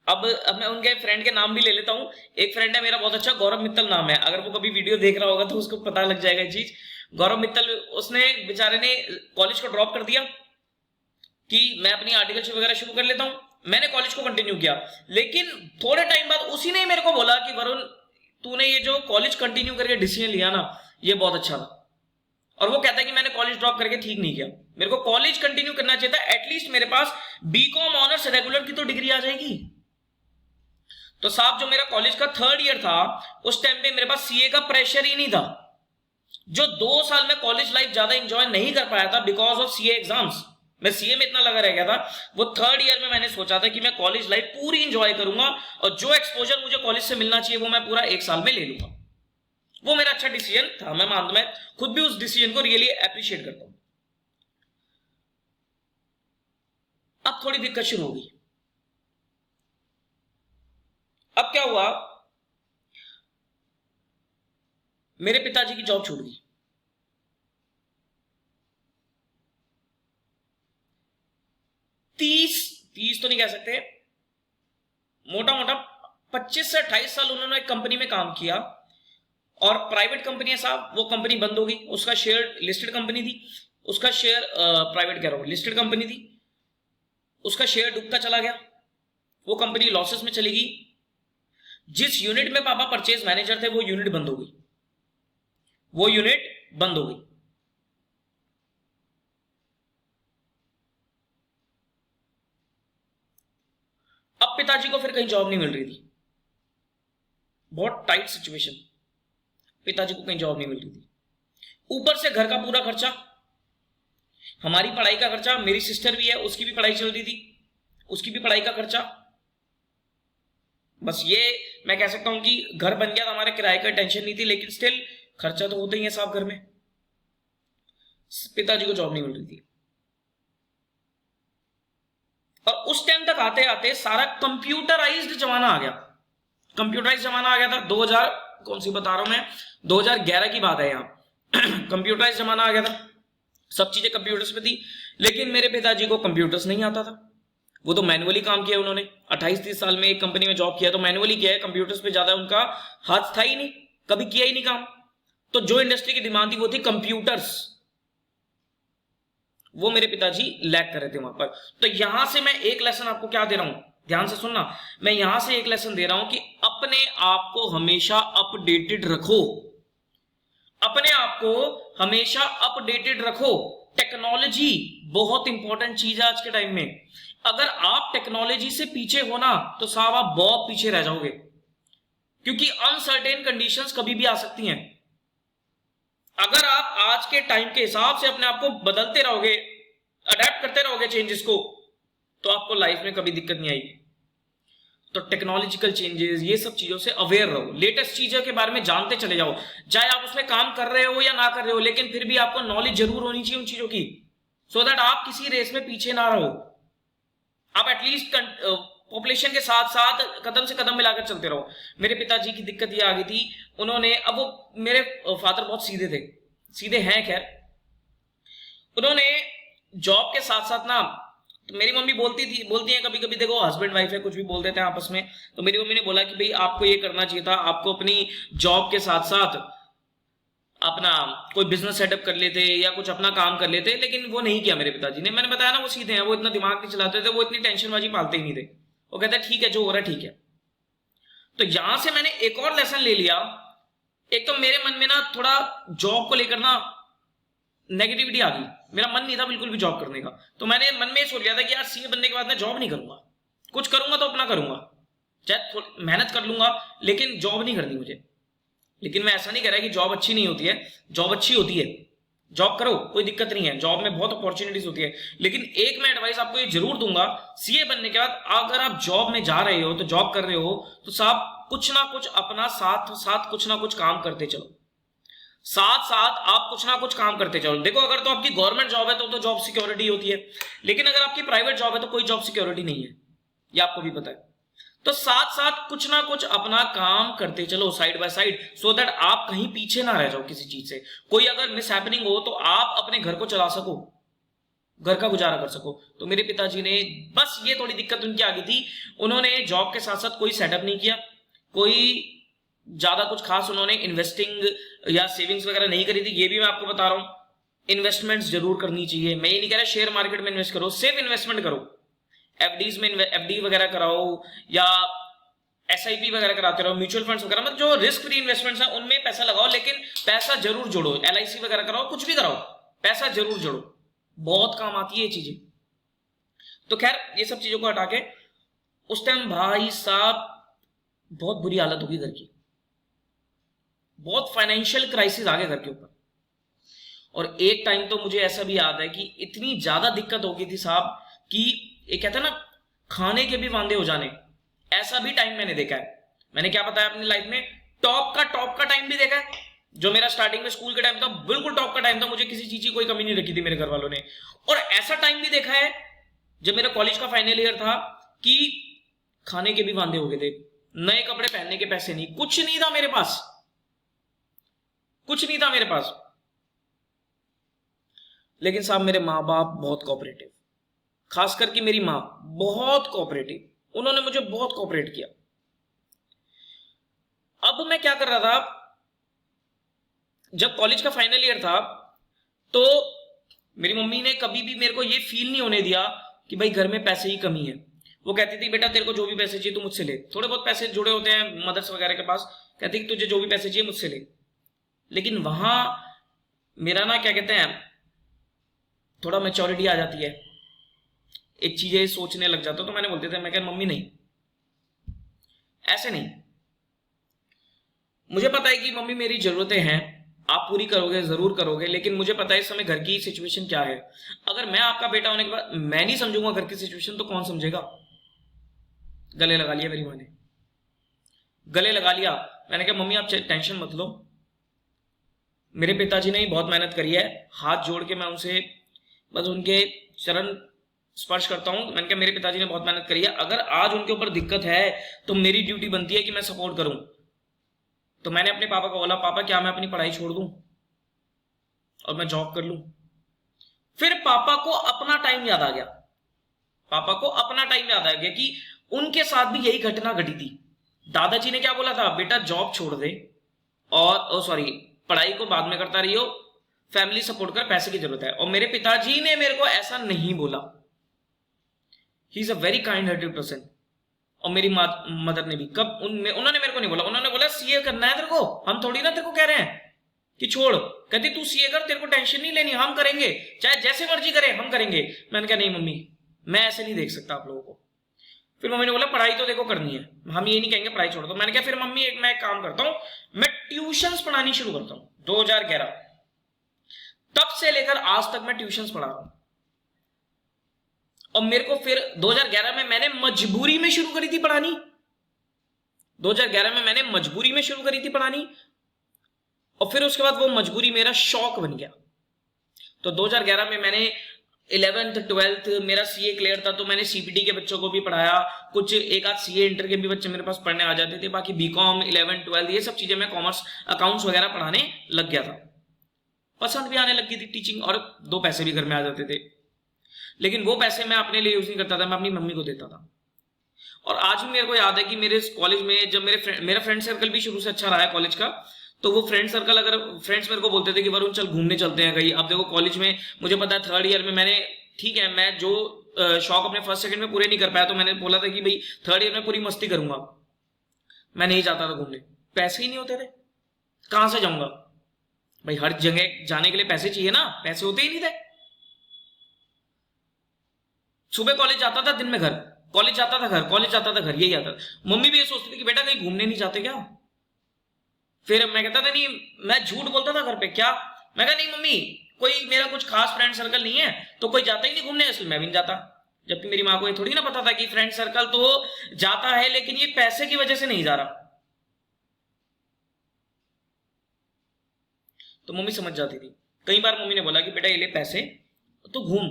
अब मैं उनके फ्रेंड के नाम भी ले लेता हूं। एक फ्रेंड है मेरा बहुत अच्छा, गौरव मित्तल नाम है, अगर वो कभी वीडियो देख रहा होगा तो उसको पता लग जाएगा ये चीज। गौरव मित्तल, उसने बेचारे ने कॉलेज को ड्रॉप कर दिया कि मैं अपनी आर्टिकलशिप वगैरह शुरू कर लेता हूं। मैंने कॉलेज को कंटिन्यू किया, लेकिन थोड़े टाइम बाद उसी ने मेरे को बोला कि वरुण तूने ये जो कॉलेज कंटिन्यू करके डिसीजन लिया ना ये बहुत अच्छा था। और वो कहता है कि मैंने कॉलेज ड्रॉप करके ठीक नहीं किया, मेरे को कॉलेज कंटिन्यू करना चाहिए था, एटलीस्ट मेरे पास बीकॉम ऑनर्स रेगुलर की तो डिग्री आ जाएगी। तो साहब जो मेरा कॉलेज का 3rd ईयर था उस टाइम पे मेरे पास सीए का प्रेशर ही नहीं था। जो 2 साल में कॉलेज लाइफ ज्यादा एंजॉय नहीं कर पाया था बिकॉज ऑफ सीए एग्जाम्स, मैं सीए में इतना लगा रह गया था, वो 3rd ईयर में मैंने सोचा था कि मैं कॉलेज लाइफ पूरी एंजॉय करूंगा और जो एक्सपोजर मुझे कॉलेज से मिलना चाहिए वो मैं पूरा 1 साल में ले लूंगा। वो मेरा अच्छा डिसीजन था, मैं मानता, मैं खुद भी उस डिसीजन को रियली एप्रिशिएट करता हूं। अब थोड़ी दिक्कत शुरू हो गई। अब क्या हुआ, मेरे पिताजी की जॉब छूट गई। 30 तो नहीं कह सकते, मोटा मोटा 25 से 28 साल उन्होंने एक कंपनी में काम किया और प्राइवेट कंपनी है साहब, वो कंपनी बंद हो गई। उसका शेयर, लिस्टेड कंपनी थी, उसका शेयर प्राइवेट कह रहा हूं, लिस्टेड कंपनी थी, उसका शेयर डूबता चला गया, वो कंपनी लॉसेस में चली गई। जिस यूनिट में पापा परचेज मैनेजर थे वो यूनिट बंद हो गई, वो यूनिट बंद हो गई। अब पिताजी को फिर कहीं जॉब नहीं मिल रही थी, बहुत टाइट सिचुएशन, पिताजी को कहीं जॉब नहीं मिल रही थी। ऊपर से घर का पूरा खर्चा, हमारी पढ़ाई का खर्चा, मेरी सिस्टर भी है उसकी भी पढ़ाई चल रही थी, उसकी भी पढ़ाई का खर्चा। बस ये मैं कह सकता हूं कि घर बन गया था, हमारे किराए का टेंशन नहीं थी, लेकिन स्टिल खर्चा तो होता ही है साहब घर में। पिताजी को जॉब नहीं मिल रही थी और उस टाइम तक आते आते सारा कंप्यूटराइज्ड जमाना आ गया। कंप्यूटराइज्ड जमाना आ गया था 2000, कौन सी बता रहा हूं मैं, 2011 की बात है यहां। कंप्यूटराइज्ड जमाना आ गया था, सब चीजें कंप्यूटर्स पे थी, लेकिन मेरे पिताजी को कंप्यूटर्स नहीं आता था। वो तो मैनुअली काम किया उन्होंने, 28-30 साल में एक कंपनी में जॉब किया तो मैनुअली किया है, कंप्यूटर्स पे ज्यादा उनका हाथ था ही नहीं, कभी किया ही नहीं काम। तो जो इंडस्ट्री की डिमांड थी वो थी कंप्यूटर्स, वो मेरे पिताजी लैक कर रहे थे वहां पर। तो यहां से मैं एक लेसन आपको क्या दे रहा हूं, ध्यान से सुनना, मैं यहां से एक लेसन दे रहा हूं कि अपने आप को हमेशा अपडेटेड रखो, अपने आप को हमेशा अपडेटेड रखो। टेक्नोलॉजी बहुत इंपॉर्टेंट चीज है आज के टाइम में। अगर आप टेक्नोलॉजी से पीछे हो ना तो साहब आप बहुत पीछे रह जाओगे, क्योंकि अनसर्टेन कंडीशंस कभी भी आ सकती हैं। अगर आप आज के टाइम के हिसाब से अपने आप को बदलते रहोगे, अडेप्ट करते रहोगे चेंजेस को, तो आपको लाइफ में कभी दिक्कत नहीं आएगी। तो टेक्नोलॉजिकल चेंजेस, ये सब चीजों से अवेयर रहो, लेटेस्ट चीजों के बारे में जानते चले जाओ, चाहे आप उसमें काम कर रहे हो या ना कर रहे हो, लेकिन फिर भी आपको नॉलेज जरूर होनी चाहिए उन चीजों की, सो दैट आप किसी रेस में पीछे ना रहो। आप एटलीस्ट पॉपुलेशन के साथ साथ कदम से कदम मिलाकर चलते रहो। मेरे पिताजी की दिक्कत ये आ गई थी, उन्होंने, अब वो मेरे फादर बहुत सीधे थे, सीधे हैं खैर, उन्होंने जॉब के साथ साथ ना, तो मेरी मम्मी बोलती हैं कभी कभी, देखो हस्बैंड वाइफ है, कुछ भी बोल देते हैं आपस में, तो मेरी मम्मी ने बोला कि भाई आपको ये करना चाहिए था, आपको अपनी जॉब के साथ साथ अपना कोई बिजनेस सेटअप कर लेते या कुछ अपना काम कर लेते, लेकिन वो नहीं किया मेरे पिताजी ने। मैंने बताया ना वो सीधे हैं, वो इतना दिमाग नहीं चलाते थे, वो इतनी टेंशनबाजी पालते ही नहीं थे। वो कहते ठीक है जो हो रहा है ठीक है। तो यहां से मैंने एक और लेसन ले लिया। एक तो मेरे मन में ना थोड़ा जॉब को लेकर ना नेगेटिविटी आ गई, मेरा मन नहीं था बिल्कुल भी जॉब करने का। तो मैंने मन में सोच लिया था कि यार सीए बनने के बाद मैं जॉब नहीं करूंगा, कुछ करूंगा तो अपना करूंगा, चाहे मेहनत कर लूंगा लेकिन जॉब नहीं करनी मुझे। लेकिन मैं ऐसा नहीं कह रहा कि जॉब अच्छी नहीं होती है, जॉब अच्छी होती है, जॉब करो कोई दिक्कत नहीं है, जॉब में बहुत अपॉर्चुनिटीज होती है। लेकिन एक मैं एडवाइस आपको ये जरूर दूंगा, सीए बनने के बाद अगर आप जॉब में जा रहे हो, तो जॉब कर रहे हो, तो साहब कुछ ना कुछ अपना साथ साथ कुछ ना कुछ काम करते चलो, साथ साथ आप कुछ ना कुछ काम करते चलो। देखो अगर तो आपकी गवर्नमेंट जॉब है तो जॉब सिक्योरिटी होती है, लेकिन अगर आपकी प्राइवेट जॉब है तो कोई जॉब सिक्योरिटी नहीं है, ये आपको भी पता है। तो साथ साथ कुछ ना कुछ अपना काम करते चलो side by side, so that आप कहीं पीछे ना रह जाओ किसी चीज से। कोई अगर मिस हैपनिंग हो तो आप अपने घर को चला सको, घर का गुजारा कर सको। तो मेरे पिताजी ने, बस ये थोड़ी दिक्कत उनकी आ गई थी, उन्होंने जॉब के साथ साथ कोई सेटअप नहीं किया, कोई ज्यादा कुछ खास उन्होंने इन्वेस्टिंग या सेविंग्स वगैरह नहीं करी थी। ये भी मैं आपको बता रहा हूं, इन्वेस्टमेंट्स जरूर करनी चाहिए। मैं ये नहीं कह रहा शेयर मार्केट में इन्वेस्ट करो, सेफ इन्वेस्टमेंट करो, एफडीज में एफडी वगैरह कराओ या एसआईपी वगैरह कराते रहो, म्यूचुअल फंड्स वगैरह, मतलब जो रिस्क फ्री इन्वेस्टमेंट्स हैं उनमें पैसा लगाओ, लेकिन पैसा जरूर जोड़ो, एलआईसी वगैरह कराओ, कुछ भी कराओ, पैसा जरूर जोड़ो, बहुत काम आती है ये चीजें। तो खैर ये सब चीजों को हटा के उस टाइम भाई साहब बहुत बुरी हालत होगी घर की, बहुत फाइनेंशियल क्राइसिस आ गया घर के ऊपर। और एक टाइम तो मुझे ऐसा भी याद है कि इतनी ज्यादा दिक्कत हो गई थी साहब कि ये कहता है ना खाने के भी वांदे हो जाने, ऐसा भी टाइम मैंने देखा है। मैंने क्या बताया अपनी लाइफ में, टॉप का टाइम भी देखा है। जो मेरा स्टार्टिंग में स्कूल के टाइम था, बिल्कुल टॉप का टाइम था, मुझे किसी चीज की कोई कमी नहीं रखी थी मेरे घर वालों ने। और ऐसा टाइम भी देखा है जब मेरा कॉलेज का फाइनल ईयर था कि खाने के भी वांदे हो गए थे, नए कपड़े पहनने के पैसे नहीं, कुछ नहीं था मेरे पास, कुछ नहीं था मेरे पास। लेकिन साहब मेरे माँ बाप बहुत कोऑपरेटिव, खासकर कि मेरी माँ बहुत कोऑपरेटिव, उन्होंने मुझे बहुत कोऑपरेट किया। अब मैं क्या कर रहा था, जब कॉलेज का फाइनल ईयर था तो मेरी मम्मी ने कभी भी मेरे को ये फील नहीं होने दिया कि भाई घर में पैसे की कमी है। वो कहती थी बेटा तेरे को जो भी पैसे चाहिए तू मुझसे ले, थोड़े बहुत पैसे जुड़े होते हैं मदर्स वगैरह के पास, कहती कि तुझे जो भी पैसे चाहिए मुझसे ले। लेकिन वहां मेरा ना क्या कहते हैं, थोड़ा मैच्योरिटी आ जाती है, एक चीजें सोचने लग जाता, तो मैंने बोलते थे, मैं कह मम्मी नहीं, ऐसे नहीं, मुझे पता है कि मम्मी मेरी जरूरतें हैं, आप पूरी करोगे, जरूर करोगे, लेकिन मुझे पता है इस समय घर की सिचुएशन क्या है। अगर मैं आपका बेटा होने के बाद मैं नहीं समझूंगा घर की सिचुएशन, तो कौन समझेगा। गले लगा लिया मेरी माँ ने, गले लगा लिया। मैंने कहा मम्मी आप टेंशन मत लो, मेरे पिताजी ने ही बहुत मेहनत करी है, हाथ जोड़ के मैं उनसे बस उनके चरण स्पर्श करता हूं। मैंने कहा मेरे पिताजी ने बहुत मेहनत करी है, अगर आज उनके ऊपर दिक्कत है तो मेरी ड्यूटी बनती है कि मैं सपोर्ट करूं। तो मैंने अपने पापा को बोला, पापा क्या मैं अपनी पढ़ाई छोड़ दूं और मैं जॉब कर लूं। फिर पापा को अपना टाइम याद आ गया, पापा को अपना टाइम याद आ गया कि उनके साथ भी यही घटना घटी थी। दादाजी ने क्या बोला था, बेटा जॉब छोड़ दे और सॉरी पढ़ाई को बाद में करता रहियो, फैमिली सपोर्ट कर, पैसे की जरूरत है। और मेरे पिताजी ने मेरे को ऐसा नहीं बोला, he is a very kind hearted person. और मेरी मदर ने भी कब उन्होंने मेरे को नहीं बोला, उन्होंने बोला सीए करना है तेरे को, हम थोड़ी ना तेरे को कह रहे हैं कि छोड़, कहती तू सीए कर, तेरे को टेंशन नहीं लेनी, हम करेंगे, चाहे जैसे मर्जी करे हम करेंगे। मैंने कहा नहीं मम्मी मैं ऐसे नहीं देख सकता आप लोगों को। फिर मम्मी ने बोला पढ़ाई तो देखो करनी है, हम ये नहीं कहेंगे पढ़ाई छोड़ दो। मैंने कहा फिर मम्मी मैं एक काम करता हूं, मैं ट्यूशंस पढ़ानी शुरू करता हूं। 2011 तब से लेकर आज तक मैं ट्यूशंस पढ़ा रहा हूं। और मेरे को फिर 2011 में मैंने मजबूरी में शुरू करी थी पढ़ानी, 2011 में मैंने मजबूरी में शुरू करी थी पढ़ानी, और फिर उसके बाद वो मजबूरी मेरा शौक बन गया। तो 2011 में मैंने 11th 12th मेरा सीए क्लियर था, तो मैंने सीपीटी के बच्चों को भी पढ़ाया, कुछ एक आध सीए इंटर के भी बच्चे मेरे पास पढ़ने आ जाते थे। बाकी बीकॉम 11 12 ये सब चीजें मैं कॉमर्स अकाउंट्स वगैरह पढ़ाने लग गया था। पसंद भी आने लगी थी टीचिंग, और 2 पैसे भी घर में आ जाते थे। लेकिन वो पैसे मैं अपने लिए यूज नहीं करता था, मैं अपनी मम्मी को देता था। और आज भी मेरे को याद है कि मेरे कॉलेज में जब मेरा फ्रेंड सर्कल भी शुरू से अच्छा रहा है कॉलेज का, तो वो फ्रेंड सर्कल, अगर फ्रेंड्स मेरे को बोलते थे कि वरुण चल घूमने चलते हैं कहीं। अब देखो कॉलेज में मुझे पता है 3rd ईयर में मैंने, ठीक है, मैं जो शौक अपने 1st 2nd में पूरे नहीं कर पाया, तो मैंने बोला था कि भाई 3rd ईयर में पूरी मस्ती करूंगा। मैं नहीं जाता था घूमने, पैसे ही नहीं होते थे, कहां से जाऊंगा भाई, हर जगह जाने के लिए पैसे चाहिए ना, पैसे होते ही नहीं थे। सुबह कॉलेज जाता था, दिन में घर, कॉलेज जाता था घर, कॉलेज जाता था घर, यही आता था। मम्मी भी ये सोचती थी कि बेटा कहीं घूमने नहीं जाते क्या। फिर मैं कहता था नहीं, मैं झूठ बोलता था घर पे, क्या, मैं कहा नहीं मम्मी, कोई मेरा कुछ खास फ्रेंड सर्कल नहीं है, तो कोई जाता ही नहीं घूमने, इसलिए मैं भी नहीं जाता। जबकि मेरी माँ को ये थोड़ी ना पता था कि फ्रेंड सर्कल तो जाता है, लेकिन ये पैसे की वजह से नहीं जा रहा। तो मम्मी समझ जाती थी। कई बार मम्मी ने बोला कि बेटा ये ले पैसे, तो घूम,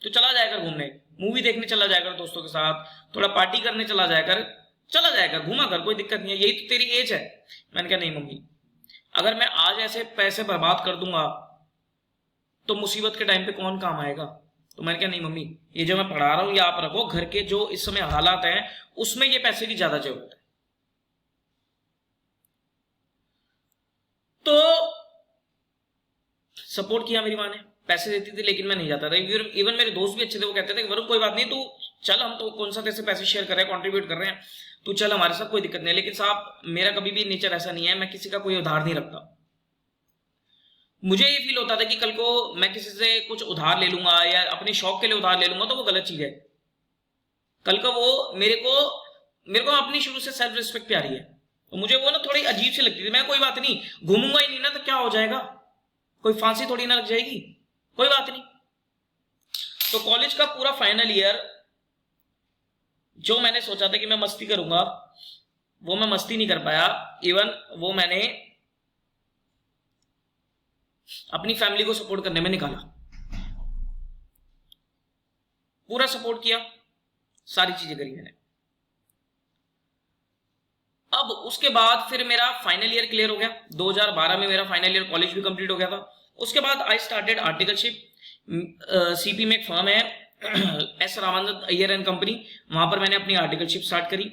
तो चला जाया कर घूमने, मूवी देखने चला जाया कर दोस्तों के साथ, थोड़ा पार्टी करने चला जाया कर, चला जाएगा, घूमा कर, कोई दिक्कत नहीं है, यही तो तेरी एज है। मैंने कहा नहीं मम्मी, अगर मैं आज ऐसे पैसे बर्बाद कर दूंगा तो मुसीबत के टाइम पे कौन काम आएगा। तो मैंने कहा नहीं मम्मी, ये जो मैं पढ़ा रहा हूं ये आप रखो, घर के जो इस समय हालात हैं उसमें ये पैसे की ज्यादा जरूरत है। तो सपोर्ट किया मेरी माँ ने, पैसे देती थी, लेकिन मैं नहीं जाता था। इवन मेरे दोस्त भी अच्छे थे, वो कहते थे वरुण कोई बात नहीं, तू चल, हम तो कौन सा तेरे से पैसे शेयर कर रहे हैं, कंट्रीब्यूट कर रहे हैं, तू चल हमारे साथ, कोई दिक्कत नहीं। लेकिन साहब मेरा कभी भी नेचर ऐसा नहीं है, मैं किसी का कोई उधार नहीं रखता। मुझे ये फील होता था कि कल को मैं किसी से कुछ उधार ले लूंगा या अपने शौक के लिए उधार ले लूंगा तो वो गलत चीज है। कल का वो मेरे को अपनी शुरू से सेल्फ रिस्पेक्ट प्यारी है, तो मुझे वो ना थोड़ी अजीब सी लगती थी। मैं कोई बात नहीं, घूमूंगा ही नहीं ना तो क्या हो जाएगा, कोई फांसी थोड़ी ना लग जाएगी, कोई बात नहीं। तो कॉलेज का पूरा फाइनल ईयर जो मैंने सोचा था कि मैं मस्ती करूंगा, वो मैं मस्ती नहीं कर पाया। इवन वो मैंने अपनी फैमिली को सपोर्ट करने में निकाला, पूरा सपोर्ट किया, सारी चीजें करी मैंने। अब उसके बाद फिर मेरा फाइनल ईयर क्लियर हो गया, 2012 में मेरा फाइनल ईयर कॉलेज भी कंप्लीट हो गया था। उसके बाद आई स्टार्टेड आर्टिकलशिप, सीपी में एक फर्म है S Ramanand Iyer and company, वहां पर मैंने अपनी आर्टिकलशिप स्टार्ट करी।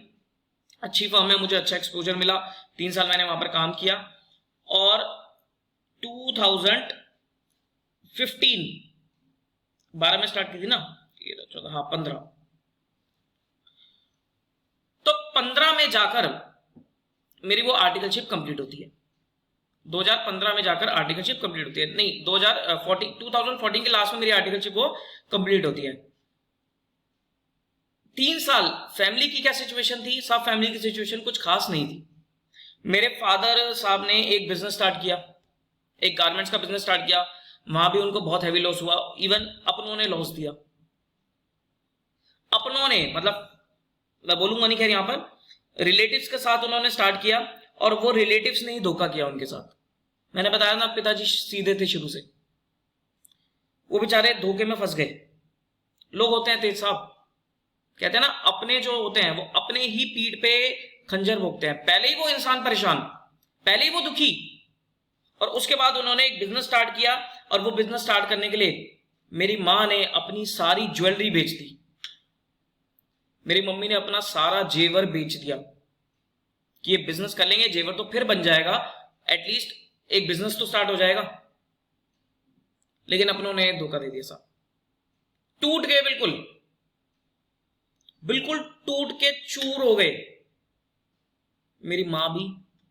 अच्छी फर्म है, मुझे अच्छा एक्सपोजर मिला, 3 साल मैंने वहां पर काम किया। और 2015 12 में स्टार्ट की थी ना, 14 हाँ 15, तो 15 में जाकर मेरी वो आर्टिकलशिप कंप्लीट होती है। 2015 में जाकर आर्टिकलशिप कंप्लीट होती है, नहीं 2014 के लास्ट में मेरी आर्टिकलशिप वो कंप्लीट होती है। 3 साल फैमिली की क्या सिचुएशन थी, सब फैमिली की सिचुएशन कुछ खास नहीं थी। मेरे फादर साहब ने एक बिजनेस स्टार्ट किया, एक गारमेंट्स का बिजनेस स्टार्ट किया, वहां भी उनको बहुत हैवी लॉस हुआ, इवन अपनों ने लॉस दिया। अपनों ने मतलब मैं बोलूंगा नहीं खैर, यहां पर रिलेटिव्स के साथ उन्होंने स्टार्ट किया, और वो रिलेटिव्स ने ही धोखा किया उनके साथ। मैंने बताया ना पिताजी सीधे थे शुरू से, वो बेचारे धोखे में फंस गए। लोग होते हैं तेज साहब, कहते हैं ना अपने जो होते हैं वो अपने ही पीठ पे खंजर भोगते हैं। पहले ही वो इंसान परेशान, पहले ही वो दुखी, और उसके बाद उन्होंने एक बिजनेस स्टार्ट किया, और वो बिजनेस स्टार्ट करने के लिए मेरी मां ने अपनी सारी ज्वेलरी बेच दी, मेरी मम्मी ने अपना सारा जेवर बेच दिया कि ये बिजनेस कर लेंगे, जेवर तो फिर बन जाएगा, एटलीस्ट एक बिजनेस तो स्टार्ट हो जाएगा। लेकिन अपनों ने धोखा दे दिया साहब, टूट गए, बिल्कुल बिल्कुल टूट के चूर हो गए। मेरी मां भी,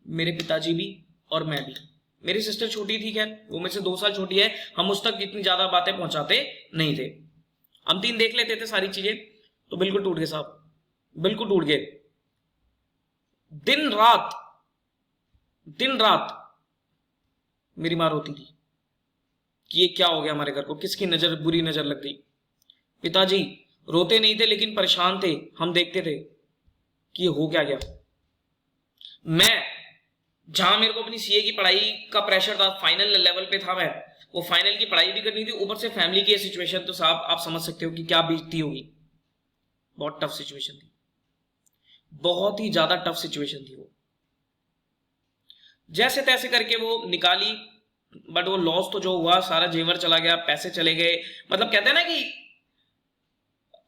मेरे पिताजी भी, और मैं भी। मेरी सिस्टर छोटी थी, खैर वो मेरे से 2 साल छोटी है, हम उस तक इतनी ज्यादा बातें पहुंचाते नहीं थे, हम 3 देख लेते थे सारी चीजें। तो बिल्कुल टूट गए साहब, बिल्कुल टूट गए। दिन रात मेरी मां रोती थी कि ये क्या हो गया हमारे घर को, किसकी नजर, बुरी नजर लग गई। पिताजी रोते नहीं थे लेकिन परेशान थे, हम देखते थे कि ये हो क्या गया। मैं जहां मेरे को अपनी सीए की पढ़ाई का प्रेशर था, फाइनल लेवल पे था मैं, वो फाइनल की पढ़ाई भी करनी थी, ऊपर से फैमिली की सिचुएशन, तो साहब आप समझ सकते हो कि क्या बीतती होगी। बहुत टफ सिचुएशन थी, बहुत ही ज्यादा टफ सिचुएशन थी वो। जैसे तैसे करके वो निकाली, बट वो लॉस तो जो हुआ, सारा जेवर चला गया, पैसे चले गए। मतलब कहते हैं ना कि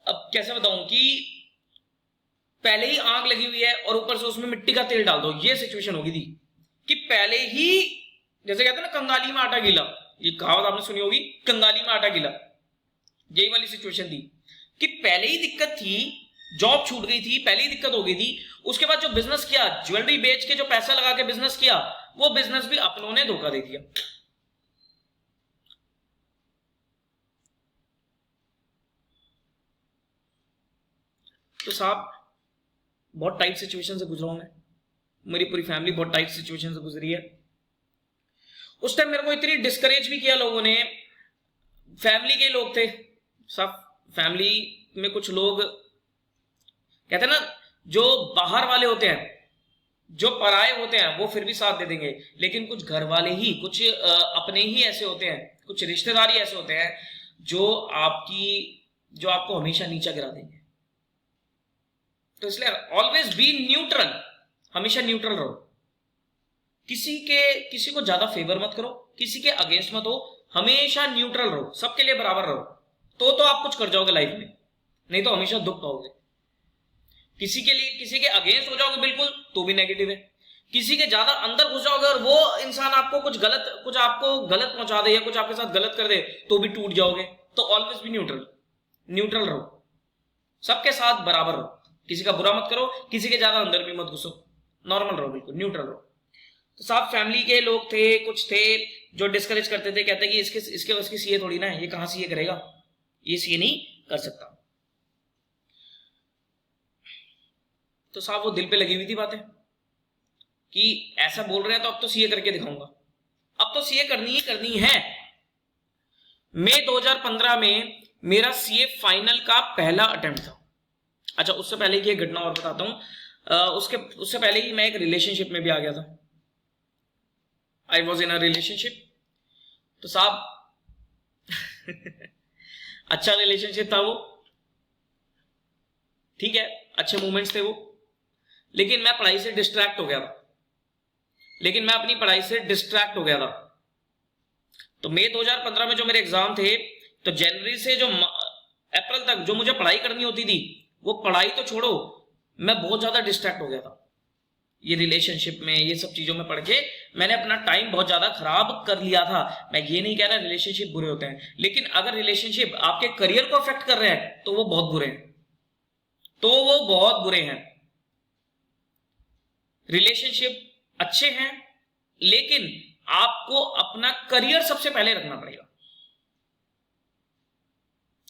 अब कैसे बताऊं कि पहले ही आग लगी हुई है और ऊपर से उसमें मिट्टी का तेल डाल दो, ये सिचुएशन होगी थी कि पहले ही, जैसे कहते हैं ना कंगाली में आटा गीला, ये कहावत आपने सुनी होगी, कंगाली में आटा गीला, यही वाली सिचुएशन थी कि पहले ही दिक्कत थी, जॉब छूट गई थी, पहले ही दिक्कत हो गई थी। उसके बाद जो बिजनेस किया, ज्वेलरी बेच के जो पैसा लगा के बिजनेस किया, वो बिजनेस भी अपनों ने धोखा दे दिया। तो साहब बहुत टाइट सिचुएशन से गुजरा हूं मैं, मेरी पूरी फैमिली बहुत टाइट सिचुएशन से गुजरी है। उस टाइम मेरे को इतनी डिस्करेज भी किया लोगों ने, फैमिली के लोग थे सब, फैमिली में कुछ लोग कहते हैं ना, जो बाहर वाले होते हैं, जो पराये होते हैं, वो फिर भी साथ दे देंगे, लेकिन कुछ घर वाले ही, कुछ अपने ही ऐसे होते हैं, कुछ रिश्तेदार ही ऐसे होते हैं जो आपको हमेशा नीचा गिरा देंगे। तो इसलिए ऑलवेज बी न्यूट्रल, हमेशा न्यूट्रल रहो, किसी को ज्यादा फेवर मत करो, किसी के अगेंस्ट मत हो, हमेशा न्यूट्रल रहो, सबके लिए बराबर रहो, तो आप कुछ कर जाओगे लाइफ में, नहीं तो हमेशा दुख पाओगे। किसी के अगेंस्ट हो जाओगे बिल्कुल, तो भी नेगेटिव है। किसी के ज्यादा अंदर घुस जाओगे और वो इंसान आपको कुछ आपको गलत पहुंचा दे या कुछ आपके साथ गलत कर दे, तो भी टूट जाओगे। तो ऑलवेज भी न्यूट्रल रहो, सबके साथ बराबर रहो, किसी का बुरा मत करो, किसी के ज्यादा अंदर भी मत घुसो, नॉर्मल रहो, बिल्कुल न्यूट्रल रहो। तो साहब फैमिली के लोग थे, कुछ थे जो डिस्करेज करते थे, कहते कि इसके उसकी सीए थोड़ी ना है, ये कहां सीए करेगा, ये सीए नहीं कर सकता। तो साहब वो दिल पे लगी हुई थी बातें कि ऐसा बोल रहे हैं तो अब तो सीए करके दिखाऊंगा, अब तो सीए करनी ही करनी है। मई 2015 में मेरा सीए फाइनल का पहला अटेम्प्ट था। अच्छा, उससे पहले की एक घटना और बताता हूं। उससे पहले ही मैं एक रिलेशनशिप में भी आ गया था। I was in a relationship. तो साहब अच्छा रिलेशनशिप था वो, ठीक है, अच्छे मोमेंट्स थे वो, लेकिन मैं पढ़ाई से डिस्ट्रैक्ट हो गया था। तो मई 2015 में जो मेरे एग्जाम थे, तो जनवरी से जो अप्रैल तक जो मुझे पढ़ाई करनी होती थी, वो पढ़ाई तो छोड़ो, मैं बहुत ज्यादा डिस्ट्रैक्ट हो गया था। ये रिलेशनशिप में, ये सब चीजों में पढ़ के मैंने अपना टाइम बहुत ज्यादा खराब कर लिया था। मैं ये नहीं कह रहा रिलेशनशिप बुरे होते हैं, लेकिन अगर रिलेशनशिप आपके करियर को अफेक्ट कर रहे हैं तो वो बहुत बुरे हैं। रिलेशनशिप अच्छे हैं, लेकिन आपको अपना करियर सबसे पहले रखना पड़ेगा।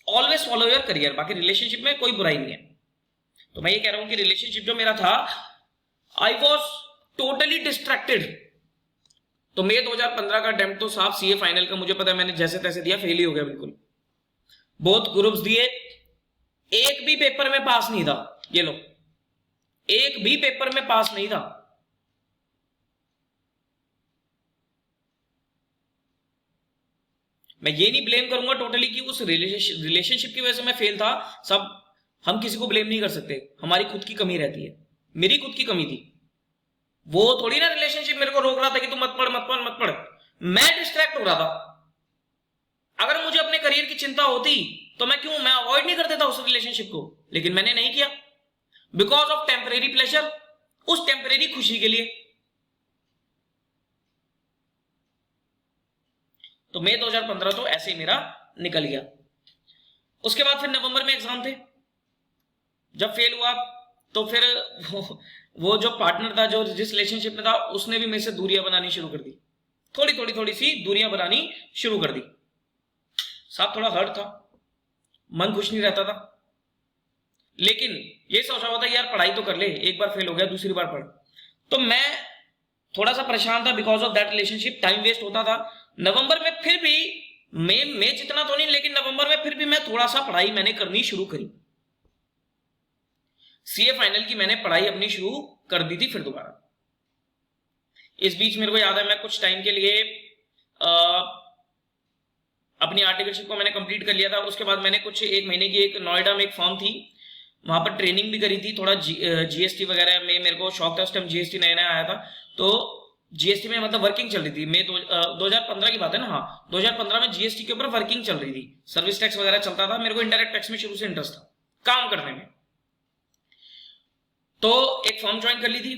ऑलवेज फॉलो योर करियर, बाकी रिलेशनशिप में कोई बुराई नहीं है। तो मैं ये कह रहा हूं कि रिलेशनशिप जो मेरा था, आई वॉज टोटली डिस्ट्रैक्टेड। तो मई 2015 का अटेम्प्ट, तो साहब सीए फाइनल का मुझे पता है, मैंने जैसे तैसे दिया, फेल ही हो गया बिल्कुल। बहुत ग्रुप्स दिए, एक भी पेपर में पास नहीं था। ये लो, एक भी पेपर में पास नहीं था। मैं ये नहीं ब्लेम करूंगा टोटली कि उस रिलेशनशिप की वजह से मैं फेल था। सब हम किसी को ब्लेम नहीं कर सकते, हमारी खुद की कमी रहती है। मेरी खुद की कमी थी, वो थोड़ी ना रिलेशनशिप मेरे को रोक रहा था कि तू मत पढ़। मैं डिस्ट्रैक्ट हो रहा था। अगर मुझे अपने करियर की चिंता होती तो मैं अवॉइड नहीं कर देता उस रिलेशनशिप को, लेकिन मैंने नहीं किया, बिकॉज ऑफ टेम्परेरी प्लेजर, उस टेम्परेरी खुशी के लिए। तो मई 2015 तो ऐसे ही मेरा निकल गया। उसके बाद फिर नवंबर में एग्जाम थे। जब फेल हुआ तो फिर वो जो पार्टनर था, जो जिस रिलेशनशिप में था, उसने भी मेरे से दूरियां बनानी शुरू कर दी, थोड़ी सी दूरियां बनानी शुरू कर दी। साहब थोड़ा हर्ट था, मन खुश नहीं रहता था, लेकिन ये सोचा हुआ था यार पढ़ाई तो कर ले, एक बार फेल हो गया, दूसरी बार पढ़। तो मैं थोड़ा सा परेशान था because of that relationship, time waste होता था। नवंबर में फिर भी मैं जितना तो नहीं, लेकिन नवंबर में फिर भी मैं थोड़ा सा पढ़ाई मैंने करनी शुरू करी। सीए फाइनल की मैंने पढ़ाई अपनी शुरू कर दी थी फिर दोबारा। इस बीच मेरे को याद है, मैं कुछ टाइम के लिए अपनी आर्टिकलशिप को मैंने कंप्लीट कर लिया था। उसके बाद मैंने कुछ एक महीने की एक नोएडा में एक फॉर्म थी, वहां पर ट्रेनिंग भी करी थी। थोड़ा जीएसटी वगैरह में मेरे को शौक था, उस टाइम जीएसटी नया नया आया था, तो जीएसटी में मतलब वर्किंग चल रही थी। मैं 2015 की बात है ना, हाँ 2015 में जीएसटी के ऊपर वर्किंग चल रही थी, सर्विस टैक्स वगैरह चलता था। मेरे को इंडायरेक्ट टैक्स में शुरू से इंटरेस्ट था काम करने में, तो एक फर्म ज्वाइन कर ली थी,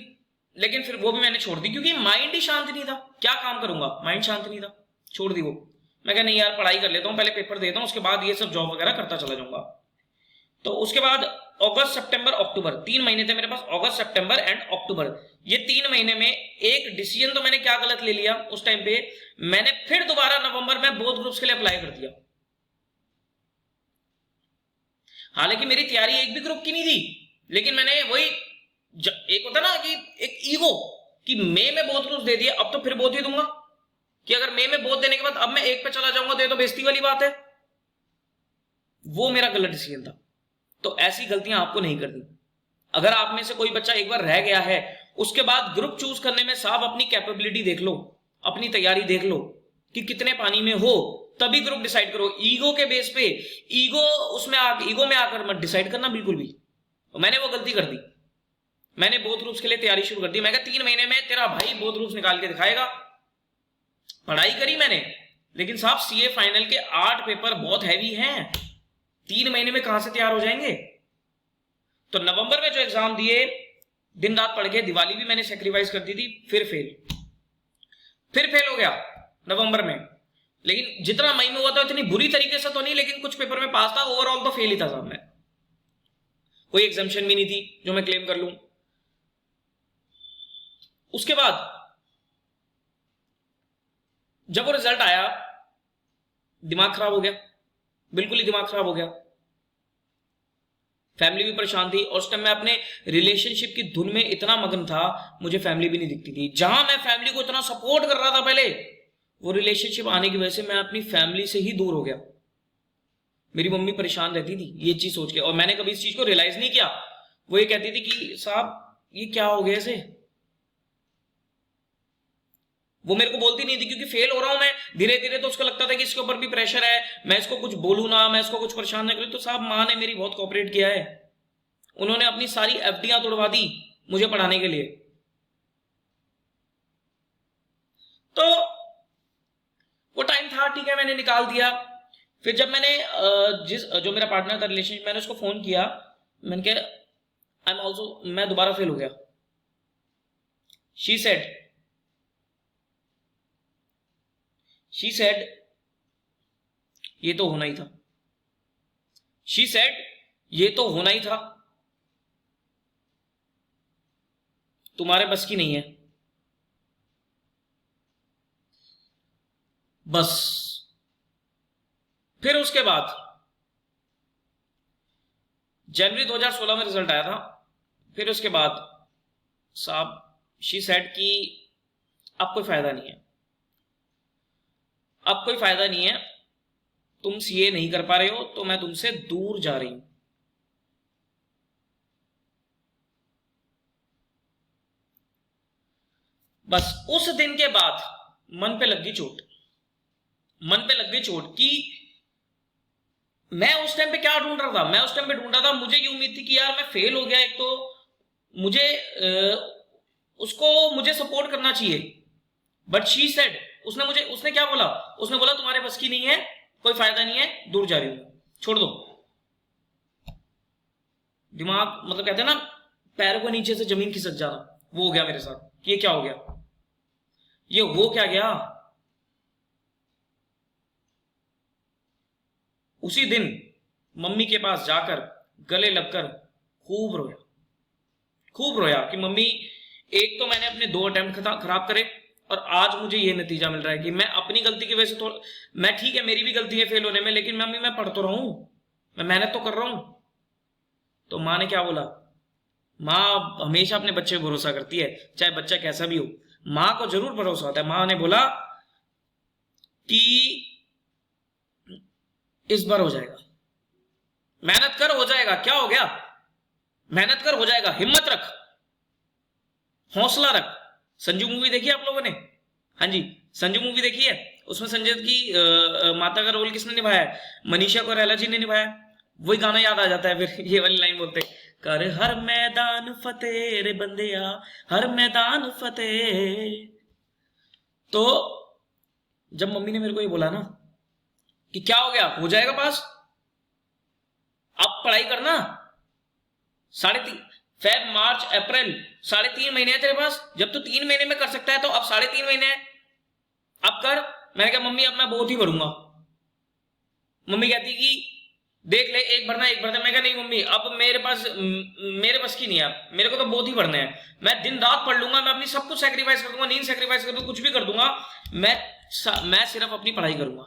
लेकिन फिर वो भी मैंने छोड़ दी क्योंकि माइंड ही शांत नहीं था। क्या काम करूंगा, माइंड शांत नहीं था, छोड़ दी वो। मैं कहा नहीं यार, पढ़ाई कर लेता हूँ, पहले पेपर देता हूँ, उसके बाद ये सब जॉब वगैरह करता चला जाऊंगा। तो उसके बाद अगस्त सितंबर अक्टूबर 3 महीने थे मेरे पास, अगस्त सितंबर एंड अक्टूबर, ये 3 महीने में एक डिसीजन तो मैंने क्या गलत ले लिया उस टाइम पे, मैंने फिर दोबारा नवंबर में बोथ ग्रुप्स के लिए अप्लाई कर दिया। हालांकि मेरी तैयारी एक भी ग्रुप की नहीं थी, लेकिन मैंने वही एक होता ना कि एक ईगो कि मई में बोथ ग्रुप्स दे दिया, अब तो फिर बोथ ही दूंगा, कि अगर मई में बोथ देने के बाद अब मैं एक पे चला जाऊंगा तो ये तो बेइज्जती वाली बात है। वो मेरा गलत डिसीजन था। तो ऐसी गलतियां आपको नहीं करनी। अगर आप में से कोई बच्चा एक बार रह गया है, उसके बाद ग्रुप चूज करने में साहब अपनी कैपेबिलिटी देख लो, अपनी तैयारी देख लो कि कितने पानी में हो, तभी ग्रुप डिसाइड करो। ईगो के बेस पे, ईगो में आकर मत डिसाइड करना बिल्कुल भी। तो मैंने वो गलती कर दी, मैंने बोथ ग्रुप्स के लिए तैयारी शुरू कर दी। मैं 3 महीने में तेरा भाई बोथ ग्रुप्स निकाल के दिखाएगा। पढ़ाई करी मैंने, लेकिन साहब सीए फाइनल के 8 पेपर बहुत हैवी हैं, 3 महीने में कहां से तैयार हो जाएंगे। तो नवंबर में जो एग्जाम दिए, दिन रात पढ़ के, दिवाली भी मैंने सेक्रीफाइस कर दी थी, फिर फेल हो गया नवंबर में। लेकिन जितना मई में हुआ था इतनी बुरी तरीके से तो नहीं, लेकिन कुछ पेपर में पास था, ओवरऑल तो फेल ही था साहब मैं। कोई एग्जाम्शन भी नहीं थी जो मैं क्लेम कर लूं। उसके बाद जब वो रिजल्ट आया, दिमाग खराब हो गया, बिल्कुल ही दिमाग खराब हो गया। फैमिली भी परेशान थी, और उस टाइम मैं अपने रिलेशनशिप की धुन में इतना मगन था, मुझे फैमिली भी नहीं दिखती थी। जहां मैं फैमिली को इतना सपोर्ट कर रहा था पहले, वो रिलेशनशिप आने की वजह से मैं अपनी फैमिली से ही दूर हो गया। मेरी मम्मी परेशान रहती थी ये चीज सोच के, और मैंने कभी इस चीज को रियलाइज नहीं किया। वो ये कहती थी कि साहब ये क्या हो गया इसे। वो मेरे को बोलती नहीं थी क्योंकि फेल हो रहा हूं मैं धीरे धीरे, तो उसको लगता था कि इसके ऊपर भी प्रेशर है, मैं इसको कुछ बोलूं ना, मैं इसको कुछ परेशान ना करूं। तो साहब माँ ने मेरी बहुत कोऑपरेट किया है, उन्होंने अपनी सारी एफडीआं तोड़वा दी मुझे पढ़ाने के लिए। तो वो टाइम था, ठीक है, मैंने निकाल दिया। फिर जब मैंने जो मेरा पार्टनर था रिलेशनशिप, मैंने उसको फोन किया, मैंने कहा आई एम ऑल्सो, मैं दोबारा फेल हो गया। शी सेड ये तो होना ही था, शी सेड ये तो होना ही था, तुम्हारे बस की नहीं है। बस फिर उसके बाद जनवरी 2016 में रिजल्ट आया था। फिर उसके बाद साहब शी सेड कि अब कोई फायदा नहीं है, अब कोई फायदा नहीं है, तुम सीए नहीं कर पा रहे हो तो मैं तुमसे दूर जा रही हूं। बस उस दिन के बाद मन पे लग गई चोट, मन पे लग गई चोट कि मैं उस टाइम पे क्या ढूंढ रहा था। मैं उस टाइम पे ढूंढ रहा था, मुझे ये उम्मीद थी कि यार मैं फेल हो गया, एक तो मुझे उसको मुझे सपोर्ट करना चाहिए, बट शी सेड, उसने क्या बोला, उसने बोला तुम्हारे बस की नहीं है, कोई फायदा नहीं है, दूर जा रही हूं, छोड़ दो। दिमाग मतलब कहते हैं ना पैरों को नीचे से जमीन खिसक जाना, वो हो गया मेरे साथ। ये क्या हो गया, ये हो क्या गया। उसी दिन मम्मी के पास जाकर गले लगकर खूब रोया, खूब रोया कि मम्मी, एक तो मैंने अपने 2 अटेम्प्ट खराब करे, और आज मुझे ये नतीजा मिल रहा है कि मैं अपनी गलती की वजह से, तो मैं ठीक है मेरी भी गलती है फेल होने में, लेकिन मम्मी मैं पढ़ तो रहा हूं, मैं मेहनत तो कर रहा हूं। तो माँ ने क्या बोला, माँ हमेशा अपने बच्चे पर भरोसा करती है, चाहे बच्चा कैसा भी हो, माँ को जरूर भरोसा होता है। माँ ने बोला कि इस बार हो जाएगा, मेहनत कर, हो जाएगा, क्या हो गया, मेहनत कर, हो जाएगा, हिम्मत रख, हौसला रख। संजू मूवी देखी है आप लोगों ने? हाँ जी, संजू मूवी देखी है, उसमें संजय दत्त की माता का रोल किसने निभाया है? मनीषा कोइराला जी ने निभाया। वही गाना याद आ जाता है फिर, ये वाली लाइन बोलते, कर हर मैदान फतेह रे बंदिया, हर मैदान फतेह। तो जब मम्मी ने मेरे को ये बोला ना कि क्या हो गया, हो जाएगा पास, अब पढ़ाई करना, 3.5 फेब मार्च अप्रैल 3.5 महीने है तेरे पास, जब तू 3 महीने में कर सकता है तो अब 3.5 महीने है, अब कर। मैंने कहा मम्मी अब मैं बहुत ही भरूंगा। मम्मी कहती कि देख ले, एक भरना एक भरना। मैं कहा नहीं मम्मी, अब मेरे बस की नहीं है, मेरे को तो बहुत ही भरने हैं। मैं दिन रात पढ़ लूंगा, मैं अपनी सब कुछ सेक्रीफाइस कर दूंगा, नींद सेक्रीफाइस कर दूंगा, कुछ भी कर दूंगा, मैं सिर्फ अपनी पढ़ाई करूंगा,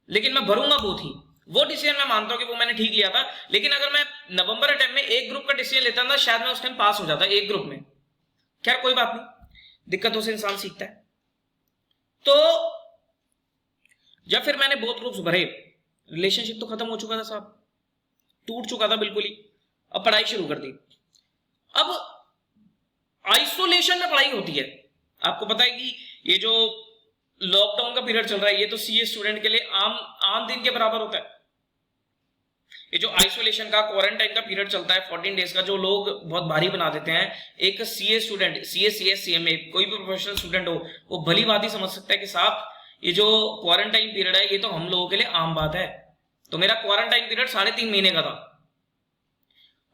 लेकिन मैं भरूंगा बहुत ही। वो डिसीजन मैं मानता हूं कि वो मैंने ठीक लिया था, लेकिन अगर मैं नवंबर अटेम्प्ट में एक ग्रुप का डिसीजन लेता था, शायद मैं उस टाइम पास हो जाता एक ग्रुप में। खैर कोई बात नहीं, दिक्कतों से इंसान सीखता है। तो जब फिर मैंने बोथ ग्रुप्स भरे, रिलेशनशिप तो खत्म हो चुका था साहब, टूट चुका था बिल्कुल ही। अब पढ़ाई शुरू कर दी। अब आइसोलेशन में पढ़ाई होती है। आपको पता है कि ये जो लॉकडाउन का पीरियड चल रहा है, ये तो सीए स्टूडेंट के लिए आम दिन के बराबर होता है। ये जो आइसोलेशन का, क्वारंटाइन का पीरियड चलता है 14 डेज का, जो लोग बहुत भारी बना देते हैं, एक CA student, CA, CS, CMA, कोई भी प्रोफेशनल स्टूडेंट हो, वो भली बात ही समझ सकता है कि साहब ये जो क्वारंटाइन पीरियड है, ये तो हम लोगों के लिए आम बात है। तो मेरा क्वारंटाइन पीरियड 3.5 महीने का था,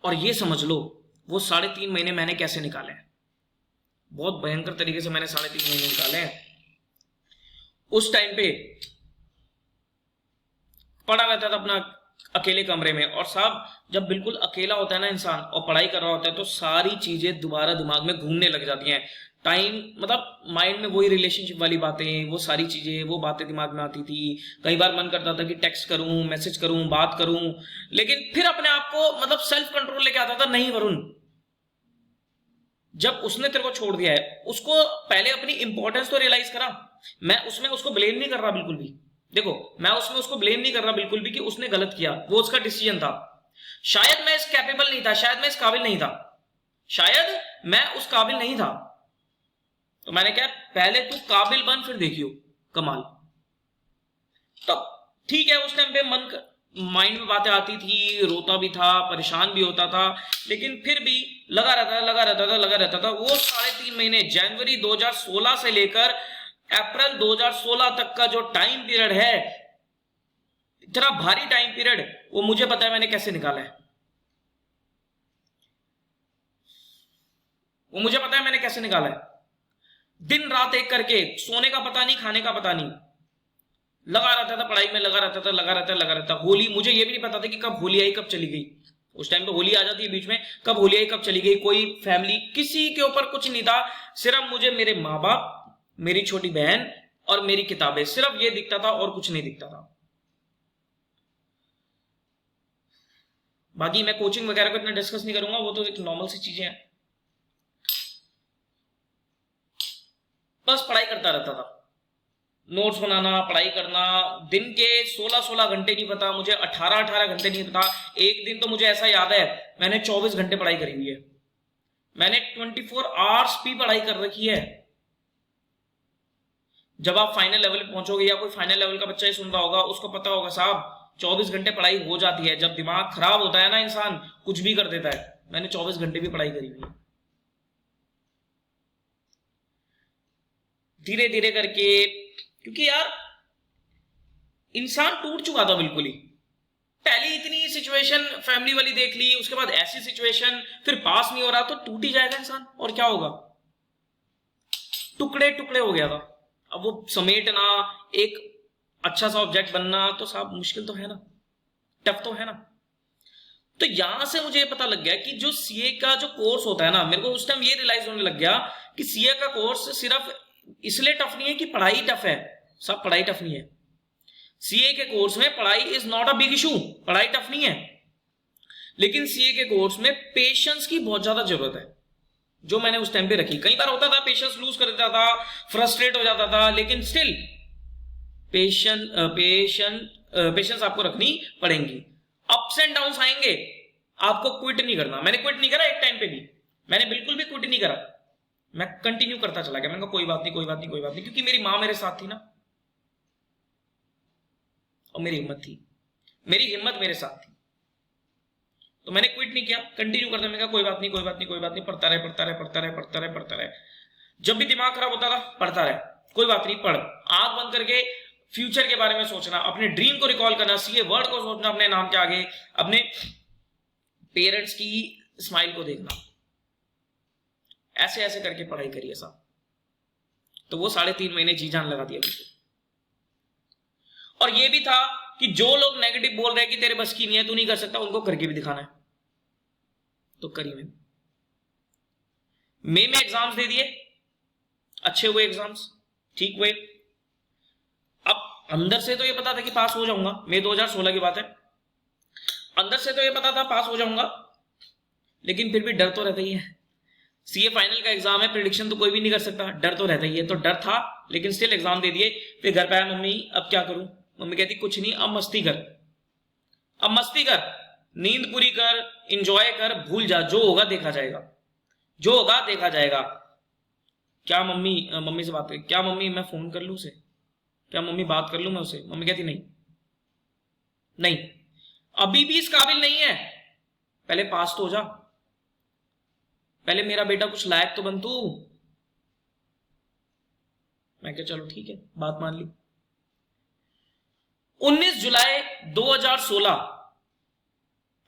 और ये समझ लो वो 3.5 महीने मैंने कैसे निकाले हैं। बहुत भयंकर तरीके से मैंने 3.5 महीने निकाले हैं। उस टाइम पे पढ़ा रहता था अपना अकेले कमरे में, और साहब जब बिल्कुल अकेला होता है ना इंसान और पढ़ाई कर रहा होता है, तो सारी चीजें दोबारा दिमाग में घूमने लग जाती हैं। टाइम मतलब माइंड में वही रिलेशनशिप वाली बातें, वो सारी चीजें, वो बातें दिमाग में आती थी। कई बार मन करता था कि टेक्स्ट करूं, मैसेज करूं, बात करूं, लेकिन फिर अपने आप को मतलब सेल्फ कंट्रोल लेके आता था, नहीं वरुण, जब उसने तेरे को छोड़ दिया है, उसको पहले अपनी इंपॉर्टेंस तो रियलाइज करा। मैं उसमें उसको ब्लेम नहीं कर रहा बिल्कुल भी, देखो मैं उसमें उसको ब्लेम नहीं कर रहा बिल्कुल भी कि उसने गलत किया, वो उसका डिसीजन था। शायद मैं इस कैपेबल नहीं था, शायद मैं इस काबिल नहीं था, शायद मैं उस काबिल नहीं था। तो मैंने क्या, पहले तू काबिल बन, फिर देखियो कमाल। तो ठीक है, उस टाइम पे माइंड में बातें आती थी, रोता भी था, परेशान भी होता था, लेकिन फिर भी लगा रहता था। वो 3.5 महीने, जनवरी 2016 से लेकर अप्रैल 2016 तक का जो टाइम पीरियड है, इतना भारी टाइम पीरियड, वो मुझे पता है मैंने कैसे निकाला है। वो मुझे पता है मैंने कैसे निकाला है। दिन रात एक करके, सोने का पता नहीं, खाने का पता नहीं, लगा रहता था पढ़ाई में, लगा रहता था। होली, मुझे ये भी नहीं पता था कि कब होली आई, कब चली गई। उस टाइम पे होली आ जाती है बीच में, कब होली आई कब चली गई, कोई फैमिली, किसी के ऊपर कुछ नहीं था। सिर्फ मुझे मेरे माँ बाप, मेरी छोटी बहन और मेरी किताबें, सिर्फ ये दिखता था और कुछ नहीं दिखता था। बाकी मैं कोचिंग वगैरह को इतना डिस्कस नहीं करूंगा, वो तो एक नॉर्मल सी चीजें हैं। बस पढ़ाई करता रहता था, नोट्स बनाना, पढ़ाई करना। दिन के 16 घंटे नहीं पता मुझे, 18 घंटे नहीं पता। एक दिन तो मुझे ऐसा याद है, मैंने 24 घंटे पढ़ाई करी हुई है। मैंने 24 आवर्स भी पढ़ाई कर रखी है। जब आप फाइनल लेवल पे पहुंचोगे, या कोई फाइनल लेवल का बच्चा ही सुन रहा होगा, उसको पता होगा साहब 24 घंटे पढ़ाई हो जाती है। जब दिमाग खराब होता है ना, इंसान कुछ भी कर देता है। मैंने 24 घंटे भी पढ़ाई करी हुई है। धीरे धीरे करके, क्योंकि यार इंसान टूट चुका था बिल्कुल ही। पहले इतनी सिचुएशन फैमिली वाली देख ली, उसके बाद ऐसी सिचुएशन, फिर पास नहीं हो रहा, तो टूट ही जाएगा इंसान, और क्या होगा। टुकड़े टुकड़े हो गया था। अब वो समेटना, एक अच्छा सा ऑब्जेक्ट बनना, तो साहब मुश्किल तो है ना, टफ तो है ना। तो यहां से मुझे पता लग गया कि जो सीए का जो कोर्स होता है ना, मेरे को उस टाइम ये रियलाइज होने लग गया कि सीए का कोर्स सिर्फ इसलिए टफ नहीं है कि पढ़ाई टफ है, सब पढ़ाई टफ नहीं है। सीए के कोर्स में पढ़ाई is not a big issue, पढ़ाई टफ नहीं है, लेकिन सीए के कोर्स में पेशेंस की बहुत ज्यादा जरूरत है, जो मैंने उस टाइम पे रखी। कई बार होता था पेशेंस लूज कर देता था, फ्रस्ट्रेट हो जाता था, लेकिन स्टिल पेशेंस आपको रखनी पड़ेंगी। अप्स एंड डाउन्स आएंगे, आपको क्विट नहीं करना। मैंने क्विट नहीं करा एक टाइम पे भी, मैंने बिल्कुल भी क्विट नहीं करा। मैं कंटिन्यू करता चला गया। मैंने कहा कोई बात नहीं, कोई बात नहीं, कोई बात नहीं, क्योंकि मेरी माँ मेरे साथ थी ना, और मेरी हिम्मत थी, मेरी हिम्मत मेरे साथ थी। तो मैंने क्विट नहीं किया, कंटिन्यू करता। मैंने कहा कोई बात नहीं, कोई बात नहीं, कोई बात नहीं, पढ़ता रहे, पढ़ता रहे, पढ़ता रहे, पढ़ता रहे, पढ़ता रहे। जब भी दिमाग खराब होता था, पढ़ता रहे, कोई बात नहीं, पढ़। आंख बंद करके फ्यूचर के बारे में सोचना, अपने ड्रीम को रिकॉल करना, सीए वर्ड को सोचना अपने नाम के आगे, अपने पेरेंट्स की स्माइल को देखना। ऐसे ऐसे करके पढ़ाई करिए साहब। तो वो 3.5 महीने जी जान लगा दिया बिल्कुल। और ये भी था कि जो लोग नेगेटिव बोल रहे हैं कि तेरे बस की नहीं है, तू नहीं कर सकता, उनको करके भी दिखाना है। तो करी मैंने। मई में एग्जाम्स दे दिए, अच्छे हुए एग्जाम्स, ठीक हुए। अब अंदर से तो ये पता था कि पास हो जाऊंगा, मई 2016 की बात है। अंदर से तो ये पता था पास हो जाऊंगा, लेकिन फिर भी डर तो रहता ही है। सीए फाइनल का एग्जाम है, प्रेडिक्शन तो कोई भी नहीं कर सकता, डर तो रहता ही है। तो डर था, लेकिन स्टिल एग्जाम दे दिए। फिर घर पे आया, मम्मी अब क्या करूं? मम्मी कहती कुछ नहीं, अब मस्ती कर, अब मस्ती कर, नींद पूरी कर, इंजॉय कर, भूल जा, जो होगा देखा जाएगा, जो होगा देखा जाएगा। क्या मम्मी, मम्मी से बात करी, क्या मम्मी मैं फोन कर लूं उसे, क्या मम्मी बात कर लूं मैं उसे? मम्मी कहती नहीं, नहीं, अभी भी इस काबिल नहीं है, पहले पास तो हो जा, पहले मेरा बेटा कुछ लायक तो बन तू। मैं क्या चलो ठीक है, बात मान ली। 19 जुलाई 2016,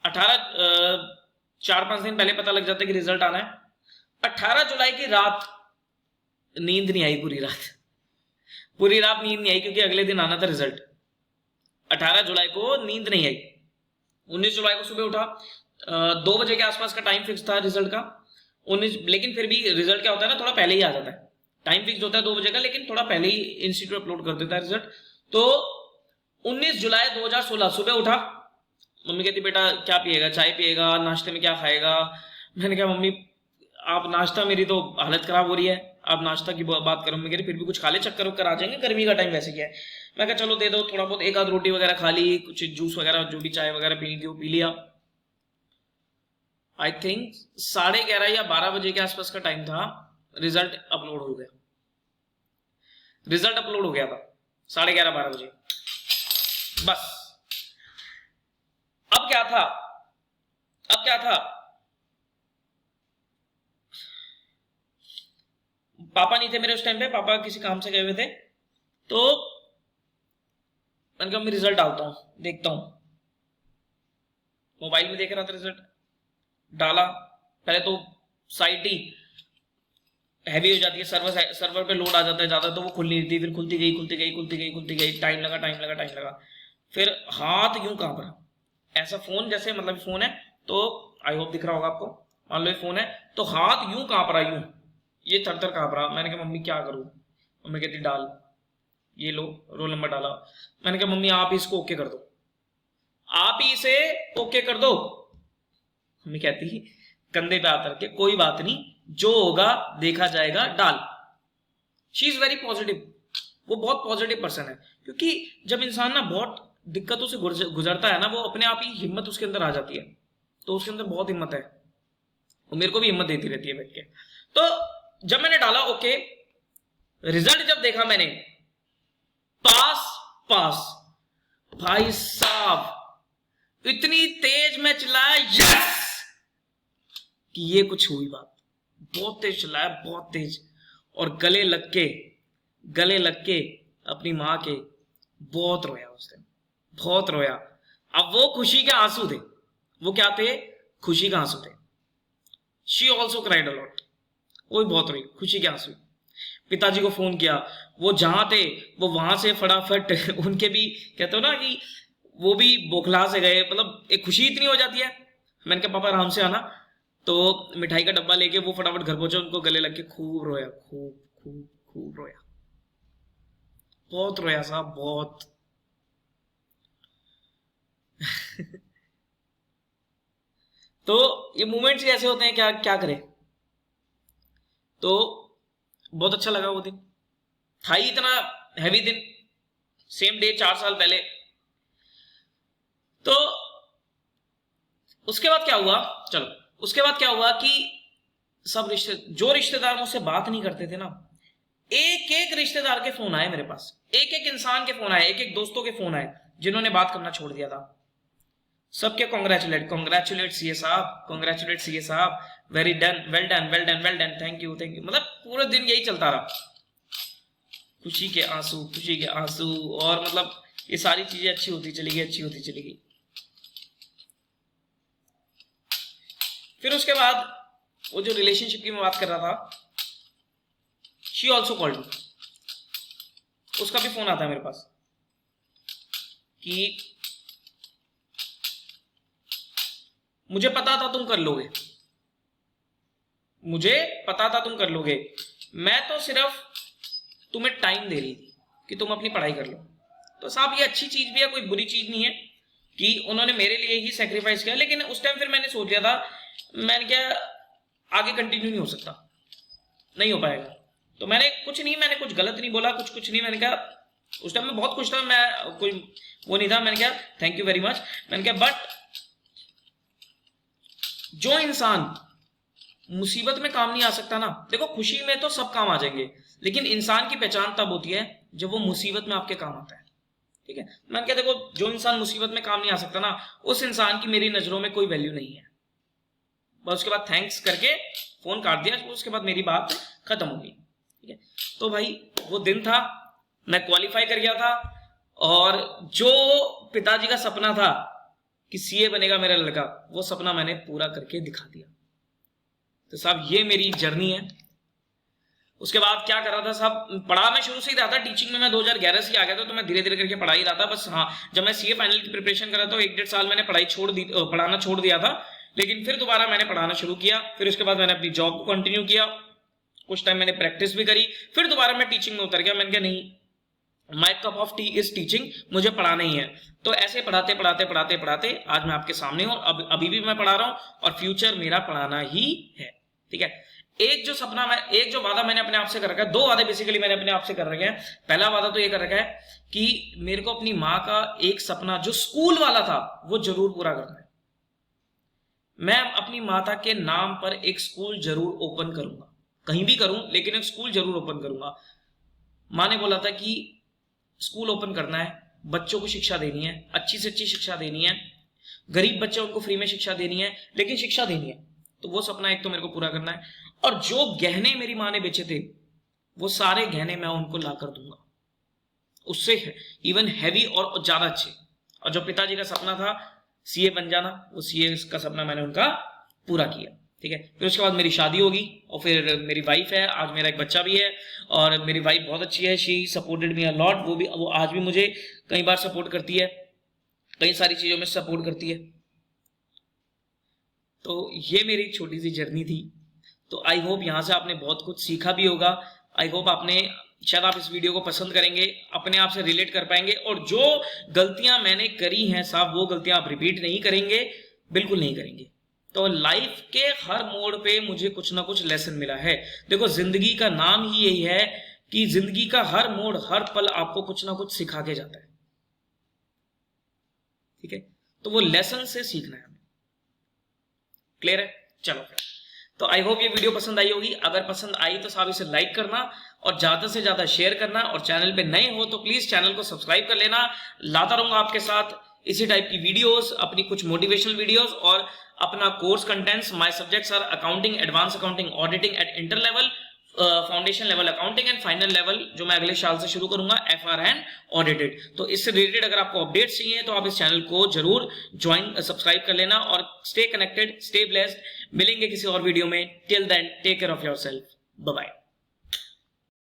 4-5 दिन पहले पता लग जाता है कि रिजल्ट आना है। 18 जुलाई की रात नींद नहीं आई, पूरी रात, पूरी रात नींद नहीं आई, क्योंकि अगले दिन आना था रिजल्ट। 18 जुलाई को नींद नहीं आई। 19 जुलाई को सुबह उठा, 2 बजे के आसपास का टाइम फिक्स था रिजल्ट का। 19, लेकिन फिर भी रिजल्ट क्या होता है ना, थोड़ा पहले ही आ जाता है। टाइम फिक्स होता है 2 बजे का, लेकिन थोड़ा पहले ही इंस्टीट्यूट अपलोड कर देता है रिजल्ट। तो 19 जुलाई 2016 सुबह उठा, मम्मी कहती बेटा क्या पिएगा, चाय पिएगा, नाश्ते में क्या खाएगा? मैंने कहा मम्मी आप नाश्ता, मेरी तो हालत खराब हो रही है, आप नाश्ता की बात करो। मम्मी कहती फिर भी कुछ खा ले, चक्कर वक्कर आ जाएंगे, गर्मी का टाइम वैसे क्या है। मैं कहा चलो दे दो, थोड़ा बहुत एक आध रोटी वगैरह खा ली, कुछ जूस वगैरह, जो भी चाय वगैरह पीनी थी वो पी लिया। आई थिंक 11:30 या 12 बजे के आसपास का टाइम था, रिजल्ट अपलोड हो गया। रिजल्ट अपलोड हो गया था 11:30-12 बजे। बस अब क्या था, अब क्या था, पापा नहीं थे मेरे उस टाइम पे, पापा किसी काम से गए हुए थे। तो मैंने कहा मैं रिजल्ट डालता हूं, देखता हूं। मोबाइल में देख रहा था रिजल्ट, डाला। पहले तो साइट ही हैवी हो जाती है, सर्वर पे लोड आ जाता है ज्यादा, तो वो खुल नहीं थी, फिर खुलती गई, खुलती गई, खुलती गई, खुलती गई, टाइम लगा, टाइम लगा, टाइम लगा। फिर हाथ यूं कांप रहा, ऐसा फोन जैसे, मतलब फोन है तो आई होप दिख रहा होगा आपको, मान लो ये फोन है, तो हाथ यूं कांप रहा, यूं ये थर थर कांप रहा। मैंने कहा मम्मी क्या करूं? मम्मी कहती डाल, ये लो रोल नंबर डाला। मैंने कहा मम्मी आप इसको ओके कर दो, आप ही इसे ओके कर दो। मम्मी कहती कंधे पे हाथ रख के कोई बात नहीं, जो होगा देखा जाएगा, डाल। शी इज वेरी पॉजिटिव, वो बहुत पॉजिटिव पर्सन है। क्योंकि जब इंसान ना बहुत दिक्कतों से गुजरता है ना, वो अपने आप ही हिम्मत उसके अंदर आ जाती है। तो उसके अंदर बहुत हिम्मत है, वो मेरे को भी हिम्मत देती रहती है बैठ के। तो जब मैंने डाला ओके, रिजल्ट जब देखा मैंने, पास पास, भाई साहब इतनी तेज मैं चिल्लाया यस, कि ये कुछ हुई बात। बहुत तेज चिल्लाया, बहुत तेज, और गले लग के अपनी माँ के बहुत रोया उस दिन, बहुत रोया। अब वो खुशी के आंसू थे, वो क्या थे? खुशी के आंसू थे। शी ऑल्सो क्राइड अलॉट, वो भी बहुत रोई, खुशी के आंसू। पिताजी को फोन किया, वो जहां थे वो वहां से फटाफट उनके भी कहते हो ना कि वो भी बौखला से गए, मतलब एक खुशी इतनी हो जाती है। मैंने कहा पापा आराम से आना, तो मिठाई का डब्बा लेके वो फटाफट घर पहुंचे, उनको गले लग के खूब रोया, खूब खूब खूब रोया, बहुत रोया साहब, बहुत। तो ये मोमेंट्स ऐसे होते हैं, क्या क्या करें। तो बहुत अच्छा लगा वो दिन, था ही इतना हैवी दिन, सेम डे 4 साल पहले। तो उसके बाद क्या हुआ, चलो उसके बाद क्या हुआ कि सब जो रिश्तेदार मुझसे बात नहीं करते थे ना, एक एक रिश्तेदार के फोन आए मेरे पास, एक एक इंसान के फोन आए, एक एक दोस्तों के फोन आए जिन्होंने बात करना छोड़ दिया था। सबके कॉन्ग्रेचुलेट सीए साहब, कॉन्ग्रेचुलेट सीए साहब, very done, well done, well done, well done, thank you, thank you. मतलब पूरे दिन यही चलता रहा, खुशी के आंसू, खुशी के आंसू, और मतलब ये सारी चीजें अच्छी होती चली गई, अच्छी होती चली गई। फिर उसके बाद वो जो रिलेशनशिप की मैं बात कर रहा था, शी ऑल्सो कॉल्ड मी, उसका भी फोन आता है मेरे पास कि मुझे पता था तुम कर लोगे, मुझे पता था तुम कर लोगे, मैं तो सिर्फ तुम्हें टाइम दे रही थी कि तुम अपनी पढ़ाई कर लो। तो साहब ये अच्छी चीज भी है, कोई बुरी चीज नहीं है कि उन्होंने मेरे लिए ही सेक्रीफाइस किया, लेकिन उस टाइम फिर मैंने सोच लिया था, मैंने क्या आगे कंटिन्यू नहीं हो सकता, नहीं हो पाएगा। तो मैंने कुछ गलत नहीं बोला, कुछ नहीं, मैंने कहा उस टाइम मैं बहुत खुश था, मैं कोई वो नहीं था, मैंने कहा थैंक यू वेरी मच। मैंने कहा बट जो इंसान मुसीबत में काम नहीं आ सकता ना, देखो खुशी में तो सब काम आ जाएंगे, लेकिन इंसान की पहचान तब होती है जब वो मुसीबत में आपके काम आता है, ठीक है। मैंने कहा देखो जो इंसान मुसीबत में काम नहीं आ सकता ना, उस इंसान की मेरी नजरों में कोई वैल्यू नहीं है। बस उसके बाद थैंक्स करके फोन काट दिया, उसके बाद मेरी बात खत्म हो गई, ठीक है। तो भाई वो दिन था, मैं क्वालिफाई कर गया था, और जो पिताजी का सपना था कि सीए बनेगा मेरा लड़का, वो सपना मैंने पूरा करके दिखा दिया। तो साहब ये मेरी जर्नी है। उसके बाद क्या कर रहा था साहब, पढ़ा मैं शुरू से ही रहा था, टीचिंग में मैं 2011 से आ गया था, तो मैं धीरे धीरे करके पढ़ा ही रहा था। बस हाँ, जब मैं सीए फाइनल की प्रिपरेशन कर रहा था, 1-1.5 साल मैंने पढ़ाना छोड़ दिया था, लेकिन फिर दोबारा मैंने पढ़ाना शुरू किया। फिर उसके बाद मैंने अपनी जॉब को कंटिन्यू किया, कुछ टाइम मैंने प्रैक्टिस भी करी, फिर दोबारा मैं टीचिंग में उतर गया। मैंने कहा नहीं, my cup of T is teaching, मुझे पढ़ाना ही है। तो ऐसे पढ़ाते आज मैं आपके सामने हूं, अभी भी मैं पढ़ा रहा हूं, और फ्यूचर मेरा पढ़ाना ही है, ठीक है। एक जो वादा मैंने अपने आप से कर रखा है, 2 वादे बेसिकली मैंने अपने आप से कर रखे हैं। पहला वादा तो ये कर रखा है कि मेरे को अपनी माँ का एक सपना जो स्कूल वाला था वो जरूर पूरा करना है। मैं अपनी माता के नाम पर एक स्कूल जरूर ओपन करूंगा, कहीं भी करूं लेकिन एक स्कूल जरूर ओपन करूंगा। माँ ने बोला था कि स्कूल ओपन करना है, बच्चों को शिक्षा देनी है, अच्छी से अच्छी शिक्षा देनी है, गरीब बच्चे उनको फ्री में शिक्षा देनी है, लेकिन शिक्षा देनी है। तो वो सपना एक तो मेरे को पूरा करना है। और जो गहने मेरी माँ ने बेचे थे, वो सारे गहने मैं उनको ला कर दूंगा, उससे इवन हैवी और ज्यादा अच्छे। और जो पिताजी का सपना था सीए बन जाना, वो सीए का सपना मैंने उनका पूरा किया, ठीक है। फिर उसके बाद मेरी शादी होगी, और फिर मेरी वाइफ है, आज मेरा एक बच्चा भी है, और मेरी वाइफ बहुत अच्छी है, she supported me a lot. वो आज भी मुझे कई बार सपोर्ट करती है, कई सारी चीजों में सपोर्ट करती है। तो ये मेरी छोटी सी जर्नी थी। तो आई होप यहाँ से आपने बहुत कुछ सीखा भी होगा। आई होप शायद आप इस वीडियो को पसंद करेंगे, अपने आप से रिलेट कर पाएंगे, और जो गलतियां मैंने करी हैं साहब, वो गलतियां आप रिपीट नहीं करेंगे, बिल्कुल नहीं करेंगे। तो लाइफ के हर मोड़ पे मुझे कुछ ना कुछ लेसन मिला है। देखो जिंदगी का नाम ही यही है कि जिंदगी का हर मोड़, हर पल आपको कुछ ना कुछ सिखा के जाता है, ठीक है। तो वो लेसन से सीखना है हमें। क्लियर है? चलो फिर, तो आई होप ये वीडियो पसंद आई होगी। अगर पसंद आई तो साहब इसे लाइक करना और ज्यादा से ज्यादा शेयर करना, और चैनल पे नए हो तो प्लीज चैनल को सब्सक्राइब कर लेना। लाता रहूंगा आपके साथ इसी टाइप की वीडियोस, अपनी कुछ मोटिवेशनल वीडियोस, और अपना course contents. My subjects are accounting, advance accounting, auditing at inter level, foundation level accounting, and final level जो मैं अगले साल से शुरू करूंगा, FRN ऑडिटेड। तो इससे रिलेटेड अगर आपको अपडेट्स चाहिए तो आप इस चैनल को जरूर सब्सक्राइब कर लेना, और स्टे कनेक्टेड, स्टे ब्लेस्ड। मिलेंगे किसी और वीडियो में। Till then take care of yourself, bye bye.